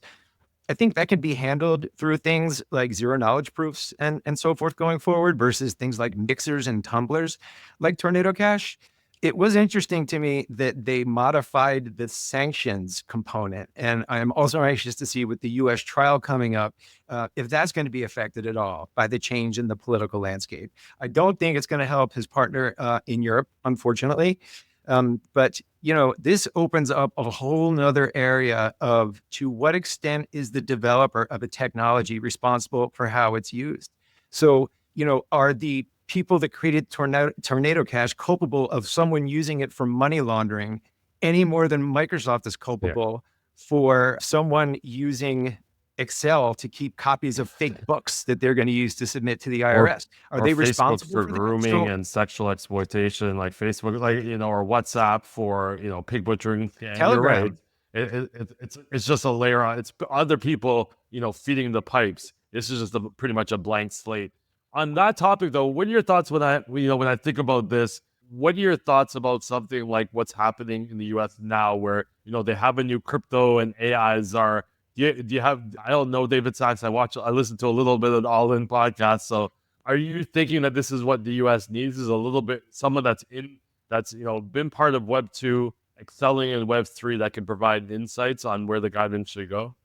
I think that can be handled through things like zero knowledge proofs and so forth going forward versus things like mixers and tumblers like Tornado Cash. It was interesting to me that they modified the sanctions component. And I'm also anxious to see with the US trial coming up, if that's going to be affected at all by the change in the political landscape. I don't think it's going to help his partner in Europe, unfortunately. But this opens up a whole nother area of to what extent is the developer of a technology responsible for how it's used? So, are the people that created Tornado Cash culpable of someone using it for money laundering any more than Microsoft is culpable for someone using Excel to keep copies of fake books that they're going to use to submit to the IRS? Are they Facebook responsible for for grooming that? and sexual exploitation, like Facebook, or WhatsApp for pig butchering? And you're right. Telegram. It's just a layer on. It's other people feeding the pipes. This is just pretty much a blank slate. On that topic, though, what are your thoughts when I think about this? What are your thoughts about something like what's happening in the U.S. now, where they have a new crypto and AI czar? Do you have? I don't know David Sachs. I listened to a little bit of the All In podcast. So, are you thinking that this is what the U.S. needs? Is a little bit someone that's been part of Web 2, excelling in Web 3, that can provide insights on where the guidance should go?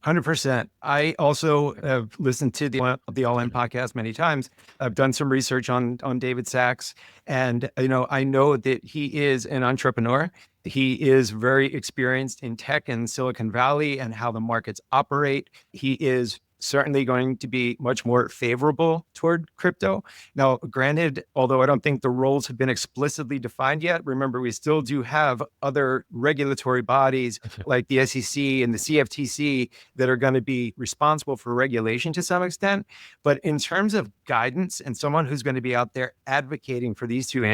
100%. I also have listened to the All In podcast many times. I've done some research on David Sachs, and I know that he is an entrepreneur. He is very experienced in tech in Silicon Valley and how the markets operate. He is certainly going to be much more favorable toward crypto. Now, granted, although I don't think the roles have been explicitly defined yet, remember, we still do have other regulatory bodies like the SEC and the CFTC that are going to be responsible for regulation to some extent. But in terms of guidance and someone who's going to be out there advocating for these two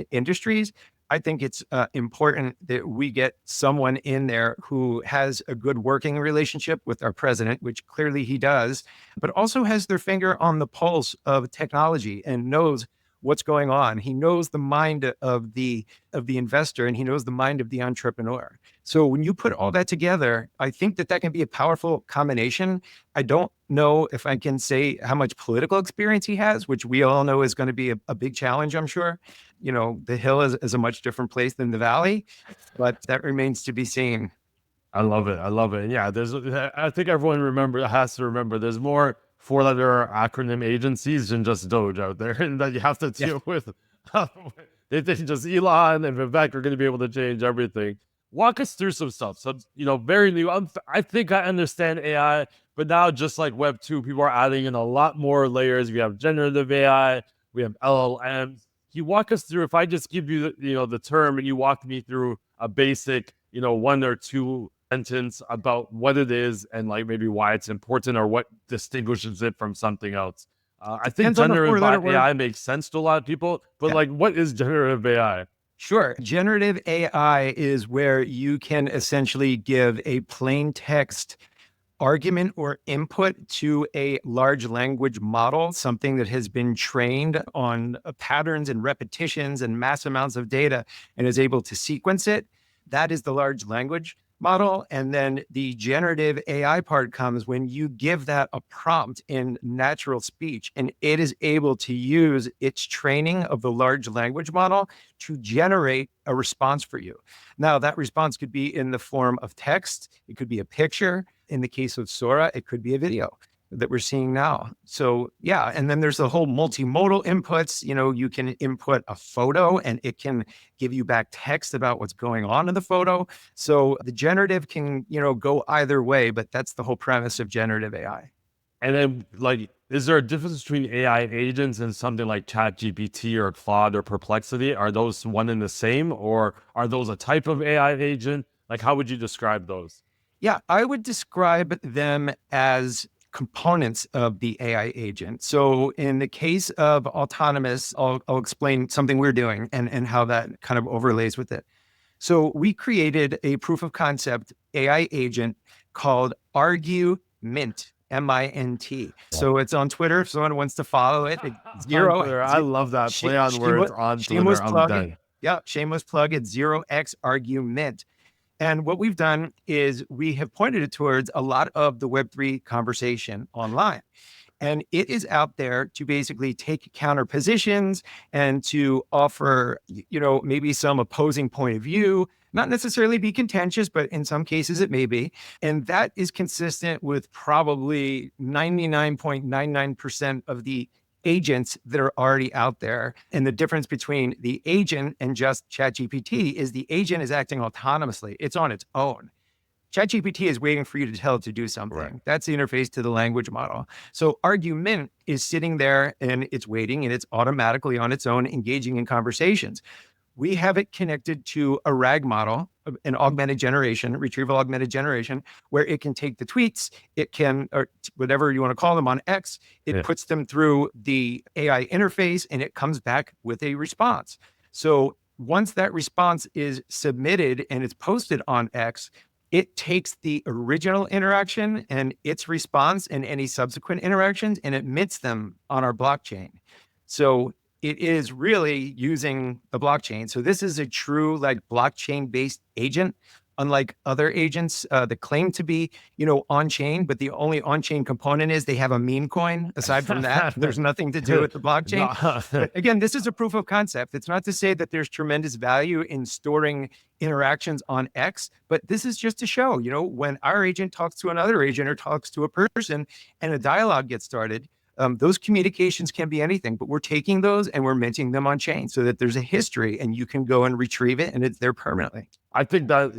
industries, I think it's important that we get someone in there who has a good working relationship with our president, which clearly he does, but also has their finger on the pulse of technology and knows what's going on. He knows the mind of the investor, and he knows the mind of the entrepreneur. So when you put all that together, I think that can be a powerful combination. I don't know if I can say how much political experience he has, which we all know is going to be a big challenge, I'm sure. The Hill is a much different place than the Valley, but that remains to be seen. I love it. I love it. And yeah, I think everyone has to remember there's more four-letter acronym agencies than just Doge out there, and that you have to deal with. They think just Elon and Vivek are going to be able to change everything. Walk us through some stuff. So, very new. I think I understand AI, but now just like Web 2, people are adding in a lot more layers. We have generative AI, we have LLMs. You walk us through, if I just give you the term and you walk me through a basic, one or two sentence about what it is and like maybe why it's important or what distinguishes it from something else. I think generative AI makes sense to a lot of people, but what is generative AI? Sure. Generative AI is where you can essentially give a plain text argument or input to a large language model, something that has been trained on patterns and repetitions and mass amounts of data and is able to sequence it. That is the large language model. And then the generative AI part comes when you give that a prompt in natural speech, and it is able to use its training of the large language model to generate a response for you. Now, that response could be in the form of text. It could be a picture. In the case of Sora, it could be a video that we're seeing now. So yeah, and then there's the whole multimodal inputs. You can input a photo and it can give you back text about what's going on in the photo. So the generative can, go either way, but that's the whole premise of generative AI. And then is there a difference between AI agents and something like ChatGPT or Claude or Perplexity? Are those one and the same, or are those a type of AI agent? Like, how would you describe those? Yeah, I would describe them as components of the AI agent. So in the case of Autonomys, I'll explain something we're doing and how that kind of overlays with it. So we created a proof of concept AI agent called Argue Mint, MINT. So it's on Twitter. If someone wants to follow it, On zero. Twitter. I love that. Play on words on Shameless Twitter. I'm plug. done. Yeah, shameless plug. It's 0x Argument. And what we've done is we have pointed it towards a lot of the Web3 conversation online. And it is out there to basically take counter positions and to offer, maybe some opposing point of view, not necessarily be contentious, but in some cases it may be. And that is consistent with probably 99.99% of the agents that are already out there. And the difference between the agent and just ChatGPT is the agent is acting autonomously. It's on its own. ChatGPT is waiting for you to tell it to do something. Right. That's the interface to the language model. So Argument is sitting there and it's waiting and it's automatically on its own engaging in conversations. We have it connected to a RAG model, an augmented generation, retrieval augmented generation, where it can take the tweets, it can, or whatever you want to call them on X, it puts them through the AI interface and it comes back with a response. So once that response is submitted and it's posted on X, it takes the original interaction and its response and any subsequent interactions and it mints them on our blockchain. So it is really using the blockchain. So this is a true blockchain-based agent, unlike other agents that claim to be, on-chain, but the only on-chain component is they have a meme coin. Aside from that, there's nothing to do with the blockchain. But again, this is a proof of concept. It's not to say that there's tremendous value in storing interactions on X, but this is just to show, when our agent talks to another agent or talks to a person and a dialogue gets started, those communications can be anything, but we're taking those and we're minting them on chain so that there's a history and you can go and retrieve it and it's there permanently. I think that,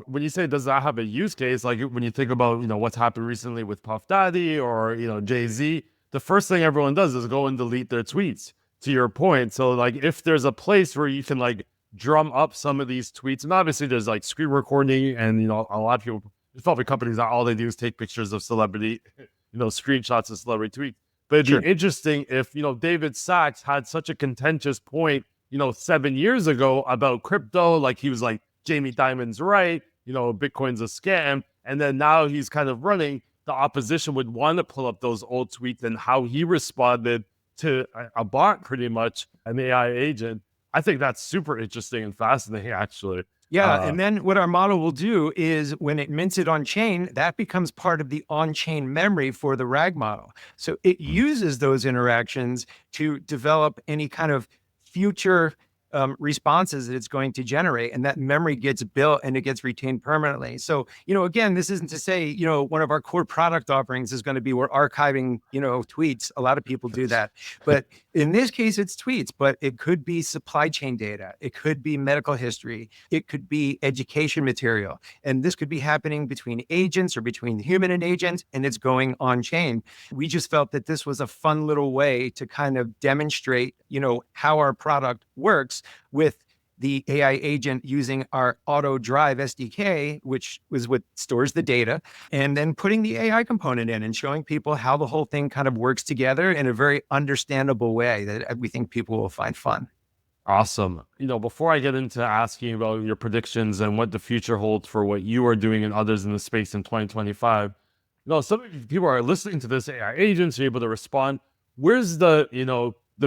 when you say does that have a use case, like when you think about, what's happened recently with Puff Daddy or, Jay-Z, the first thing everyone does is go and delete their tweets, to your point. So like if there's a place where you can like drum up some of these tweets, and obviously there's like screen recording and, a lot of people, there's probably companies that all they do is take pictures of celebrity, screenshots of celebrity tweets. But it'd be interesting if, David Sachs had such a contentious point, 7 years ago about crypto, like he was like, Jamie Dimon's right, Bitcoin's a scam. And then now he's kind of running, the opposition would want to pull up those old tweets and how he responded to a bot, pretty much, an AI agent. I think that's super interesting and fascinating, actually. Yeah, and then what our model will do is when it mints it on chain, that becomes part of the on-chain memory for the RAG model. So it uses those interactions to develop any kind of future responses that it's going to generate, and that memory gets built and it gets retained permanently. So, again, this isn't to say, one of our core product offerings is going to be we're archiving, tweets. A lot of people do that, but in this case, it's tweets, but it could be supply chain data. It could be medical history. It could be education material. And this could be happening between agents or between human and agent, and it's going on chain. We just felt that this was a fun little way to kind of demonstrate, how our product works with the AI agent using our Auto Drive SDK, which was what stores the data, and then putting the AI component in and showing people how the whole thing kind of works together in a very understandable way that we think people will find fun. Awesome. Before I get into asking about your predictions and what the future holds for what you are doing and others in the space in 2025, some of you people are listening to this AI agents, you're able to respond. Where's the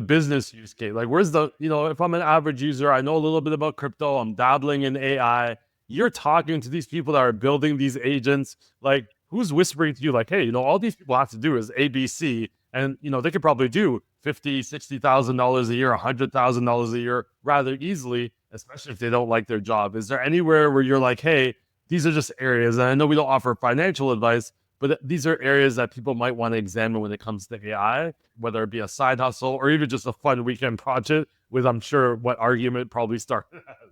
business use case? Like, where's the, if I'm an average user, I know a little bit about crypto, I'm dabbling in AI. You're talking to these people that are building these agents. Like, who's whispering to you, like, hey, all these people have to do is ABC, and they could probably do $50,000-$60,000 a year, $100,000 a year rather easily, especially if they don't like their job. Is there anywhere where you're like, hey, these are just areas, and I know we don't offer financial advice, but these are areas that people might want to examine when it comes to AI, whether it be a side hustle or even just a fun weekend project with, I'm sure, what Argument probably started as.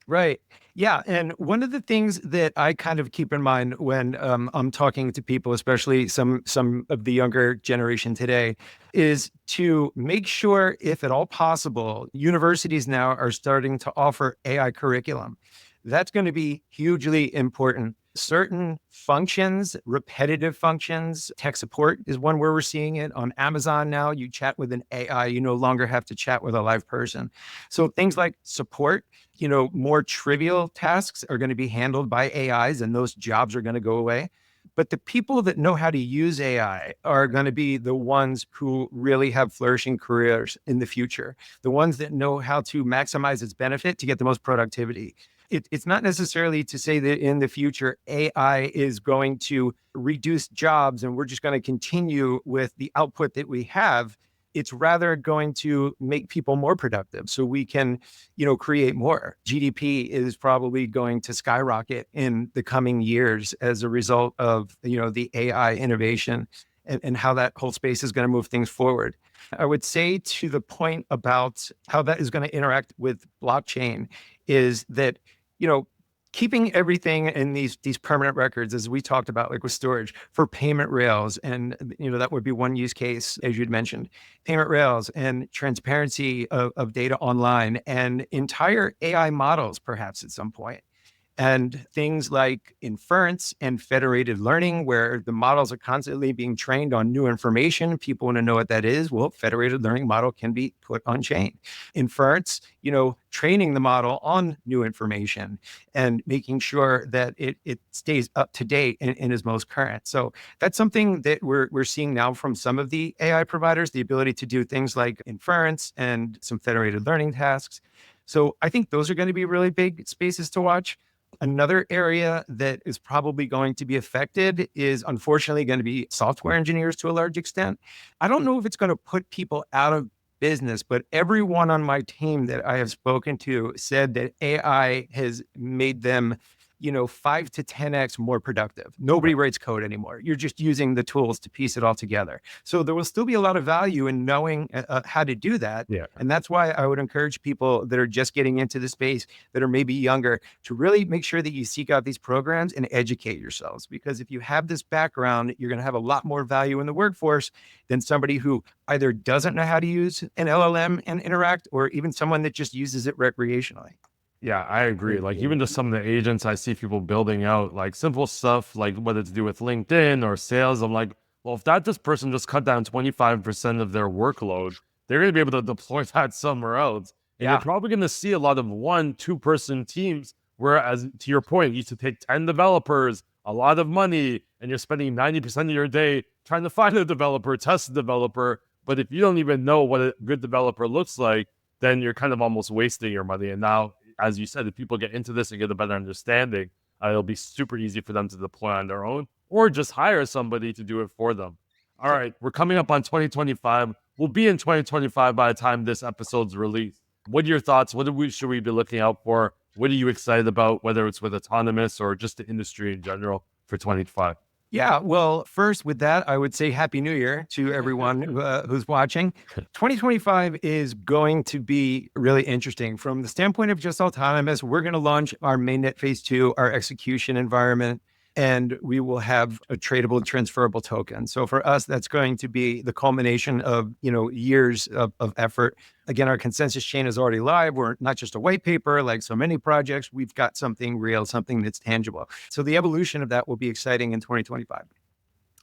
Right. Yeah. And one of the things that I kind of keep in mind when I'm talking to people, especially some of the younger generation today, is to make sure, if at all possible, universities now are starting to offer AI curriculum. That's going to be hugely important certain functions, repetitive functions. Tech support is one where we're seeing it. On Amazon now, you chat with an AI, you no longer have to chat with a live person. So things like support, more trivial tasks are going to be handled by AIs, and those jobs are going to go away. But the people that know how to use AI are going to be the ones who really have flourishing careers in the future, the ones that know how to maximize its benefit to get the most productivity. It's not necessarily to say that in the future, AI is going to reduce jobs and we're just going to continue with the output that we have. It's rather going to make people more productive so we can, create more. GDP is probably going to skyrocket in the coming years as a result of, the AI innovation and how that whole space is going to move things forward. I would say to the point about how that is going to interact with blockchain is that, keeping everything in these permanent records, as we talked about, like with storage for payment rails. And, that would be one use case, as you'd mentioned, payment rails and transparency of data online and entire AI models, perhaps at some point. And things like inference and federated learning, where the models are constantly being trained on new information. People want to know what that is. Well, federated learning model can be put on chain. Inference, training the model on new information and making sure that it stays up to date and is most current. So that's something that we're seeing now from some of the AI providers, the ability to do things like inference and some federated learning tasks. So I think those are going to be really big spaces to watch. Another area that is probably going to be affected is unfortunately going to be software engineers to a large extent. I don't know if it's going to put people out of business, but everyone on my team that I have spoken to said that AI has made them 5 to 10x more productive. Nobody writes code anymore. You're just using the tools to piece it all together. So there will still be a lot of value in knowing how to do that. Yeah. And that's why I would encourage people that are just getting into the space, that are maybe younger, to really make sure that you seek out these programs and educate yourselves. Because if you have this background, you're going to have a lot more value in the workforce than somebody who either doesn't know how to use an LLM and interact, or even someone that just uses it recreationally. Yeah, I agree. Like even just some of the agents I see people building out, like simple stuff, like whether to do with LinkedIn or sales, I'm like, well, if this person just cut down 25% of their workload, they're going to be able to deploy that somewhere else. And you're probably going to see a lot of 1-2 person teams, whereas to your point, you used to take 10 developers, a lot of money, and you're spending 90% of your day trying to find a developer, test a developer. But if you don't even know what a good developer looks like, then you're kind of almost wasting your money. And now, as you said, if people get into this and get a better understanding, it'll be super easy for them to deploy on their own or just hire somebody to do it for them. All right, we're coming up on 2025. We'll be in 2025 by the time this episode's released. What are your thoughts? What should we be looking out for? What are you excited about, whether it's with Autonomys or just the industry in general for 2025? Yeah, well, first with that, I would say Happy New Year to everyone who's watching. 2025 is going to be really interesting from the standpoint of just Autonomys. We're going to launch our Mainnet Phase 2, our execution environment, and we will have a tradable and transferable token. So for us, that's going to be the culmination of years of effort. Again, our consensus chain is already live. We're not just a white paper like so many projects. We've got something real, something that's tangible. So the evolution of that will be exciting in 2025.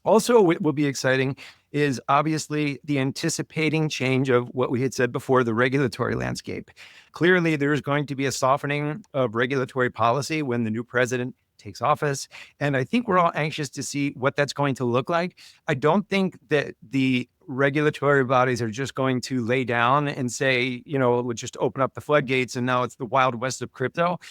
Also, what will be exciting is obviously the anticipating change of what we had said before, the regulatory landscape. Clearly, there's going to be a softening of regulatory policy when the new president takes office. And I think we're all anxious to see what that's going to look like. I don't think that the regulatory bodies are just going to lay down and say, we'll just open up the floodgates and now it's the Wild West of crypto.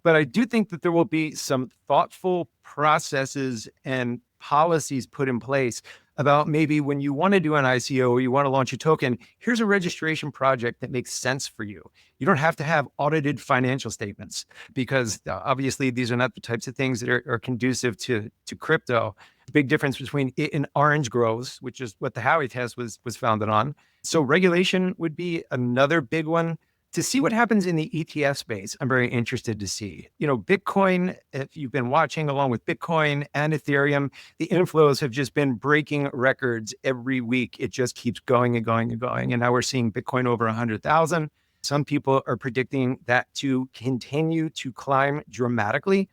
But I do think that there will be some thoughtful processes and policies put in place about maybe when you want to do an ICO or you want to launch a token, here's a registration project that makes sense for you. You don't have to have audited financial statements because obviously these are not the types of things that are conducive to crypto. The big difference between it and orange grows, which is what the Howey test was founded on. So regulation would be another big one. To see what happens in the ETF space, I'm very interested to see. Bitcoin, if you've been watching along with Bitcoin and Ethereum, the inflows have just been breaking records every week. It just keeps going and going and going. And now we're seeing Bitcoin over 100,000. Some people are predicting that to continue to climb dramatically.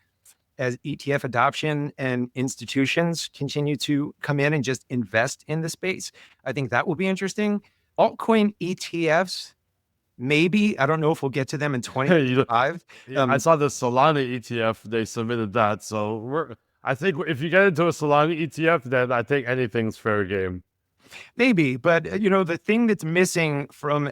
as ETF adoption and institutions continue to come in and just invest in the space. I think that will be interesting. Altcoin ETFs, maybe. I don't know if we'll get to them in 2025. I saw the Solana ETF, they submitted that. So I think if you get into a Solana ETF, then I think anything's fair game. Maybe, but the thing that's missing from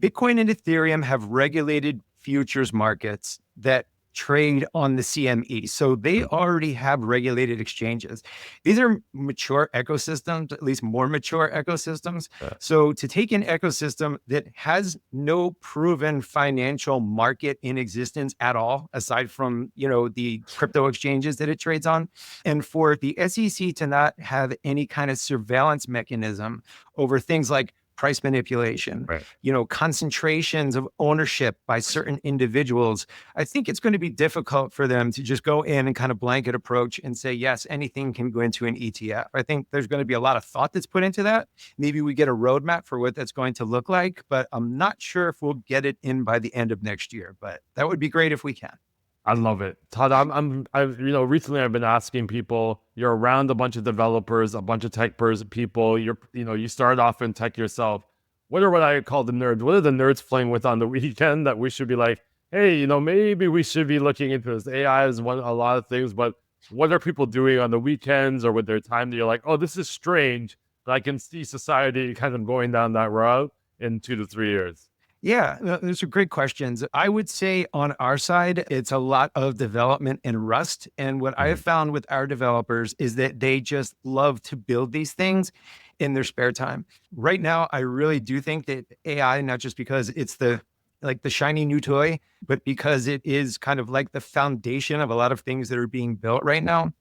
Bitcoin and Ethereum have regulated futures markets that trade on the CME. So they already have regulated exchanges. These are mature ecosystems, at least more mature ecosystems. Yeah. So to take an ecosystem that has no proven financial market in existence at all, aside from, the crypto exchanges that it trades on, and for the SEC to not have any kind of surveillance mechanism over things like price manipulation, Right. Concentrations of ownership by certain individuals, I think it's going to be difficult for them to just go in and kind of blanket approach and say, yes, anything can go into an ETF. I think there's going to be a lot of thought that's put into that. Maybe we get a roadmap for what that's going to look like, but I'm not sure if we'll get it in by the end of next year, but that would be great if we can. I love it. Todd, recently I've been asking people, you're around a bunch of developers, a bunch of tech people, you started off in tech yourself. What I call the nerds? What are the nerds playing with on the weekend that we should be like, hey, maybe we should be looking into this? AI is a lot of things, but what are people doing on the weekends or with their time that you're like, oh, this is strange, but I can see society kind of going down that route in 2 to 3 years? Yeah, those are great questions. I would say on our side, it's a lot of development in Rust. And what I have found with our developers is that they just love to build these things in their spare time. Right now, I really do think that AI, not just because it's the shiny new toy, but because it is kind of like the foundation of a lot of things that are being built right now,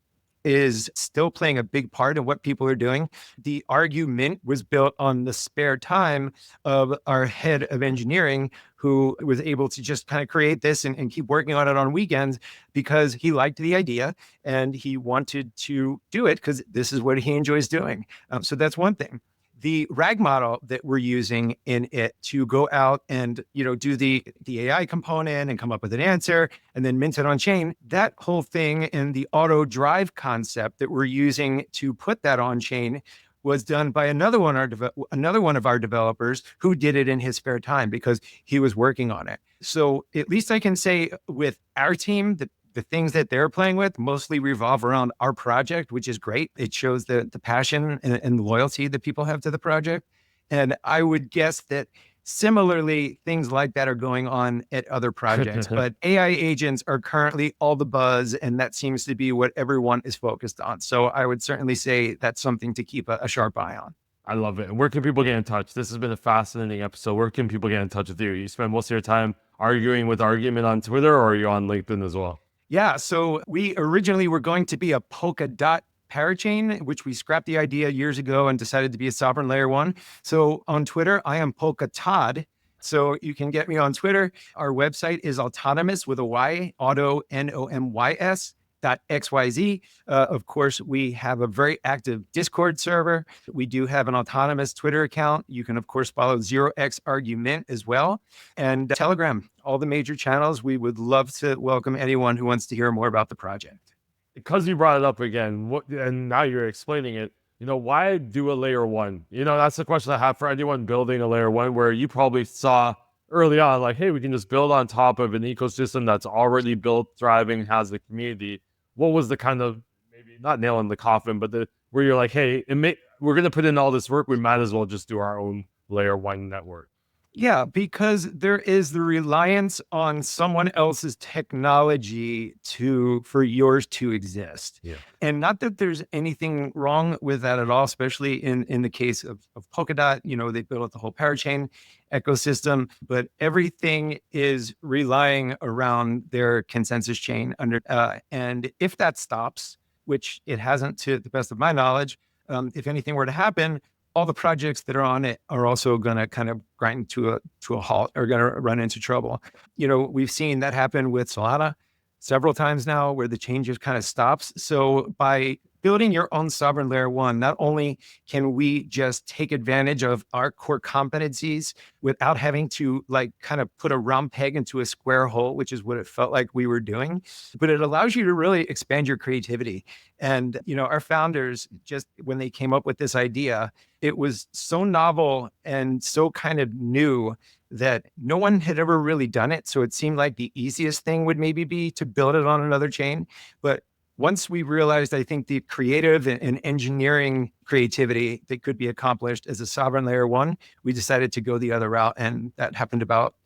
is still playing a big part in what people are doing. The argument was built on the spare time of our head of engineering, who was able to just kind of create this and keep working on it on weekends because he liked the idea and he wanted to do it because this is what he enjoys doing. So that's one thing. The RAG model that we're using in it to go out and, do the AI component and come up with an answer and then mint it on chain, that whole thing and the auto drive concept that we're using to put that on chain was done by another one of our developers who did it in his spare time because he was working on it. So at least I can say with our team that the things that they're playing with mostly revolve around our project, which is great. It shows the passion and the loyalty that people have to the project. And I would guess that similarly, things like that are going on at other projects. But AI agents are currently all the buzz, and that seems to be what everyone is focused on. So I would certainly say that's something to keep a sharp eye on. I love it. And where can people get in touch? This has been a fascinating episode. Where can people get in touch with you? You spend most of your time arguing with Argument on Twitter, or are you on LinkedIn as well? Yeah, so we originally were going to be a Polkadot parachain, which we scrapped the idea years ago and decided to be a sovereign layer one. So on Twitter, I am Polka Todd. So you can get me on Twitter. Our website is Autonomys with a Y, auto, NOMYS. .xyz. Of course, we have a very active Discord server. We do have an Autonomys Twitter account. You can, of course, follow 0x Argument as well. And Telegram, all the major channels. We would love to welcome anyone who wants to hear more about the project. Because you brought it up again, and now you're explaining it, why do a layer one? That's the question I have for anyone building a layer one, where you probably saw early on, like, hey, we can just build on top of an ecosystem that's already built, thriving, has the community. What was the kind of, maybe not nail in the coffin, but where you're like, hey, we're going to put in all this work, we might as well just do our own layer one network? Yeah, because there is the reliance on someone else's technology for yours to exist. Yeah. And not that there's anything wrong with that at all, especially in the case of Polkadot. They built the whole parachain ecosystem, but everything is relying around their consensus chain and if that stops, which it hasn't to the best of my knowledge, if anything were to happen, all the projects that are on it are also going to kind of grind to a halt, or going to run into trouble. We've seen that happen with Solana several times now, where the change just kind of stops. So by building your own sovereign layer one, not only can we just take advantage of our core competencies without having to like kind of put a round peg into a square hole, which is what it felt like we were doing, but it allows you to really expand your creativity. And, our founders, just when they came up with this idea, it was so novel and so kind of new that no one had ever really done it. So it seemed like the easiest thing would maybe be to build it on another chain. But once we realized, I think, the creative and engineering creativity that could be accomplished as a sovereign layer one, we decided to go the other route. And that happened about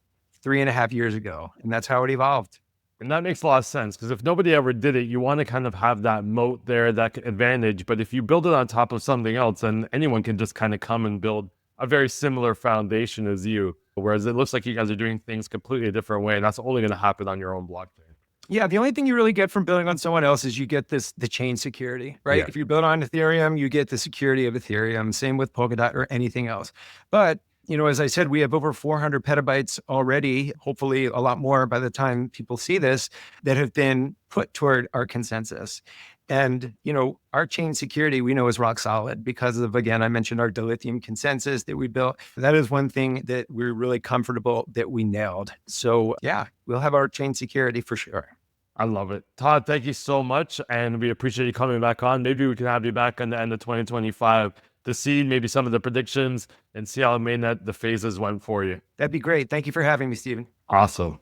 3.5 years ago. And that's how it evolved. And that makes a lot of sense, because if nobody ever did it, you want to kind of have that moat there, that advantage. But if you build it on top of something else, then anyone can just kind of come and build a very similar foundation as you. Whereas it looks like you guys are doing things completely a different way, and that's only going to happen on your own blockchain. Yeah, the only thing you really get from building on someone else is you get the chain security, right? Yeah. If you build on Ethereum, you get the security of Ethereum. Same with Polkadot or anything else. But as I said, we have over 400 petabytes already, hopefully a lot more by the time people see this, that have been put toward our consensus. And, our chain security, we know is rock solid because of, again, I mentioned our dilithium consensus that we built. That is one thing that we're really comfortable that we nailed. So yeah, we'll have our chain security for sure. I love it. Todd, thank you so much. And we appreciate you coming back on. Maybe we can have you back on the end of 2025 to see maybe some of the predictions and see how Mainnet the phases went for you. That'd be great. Thank you for having me, Stephen. Awesome.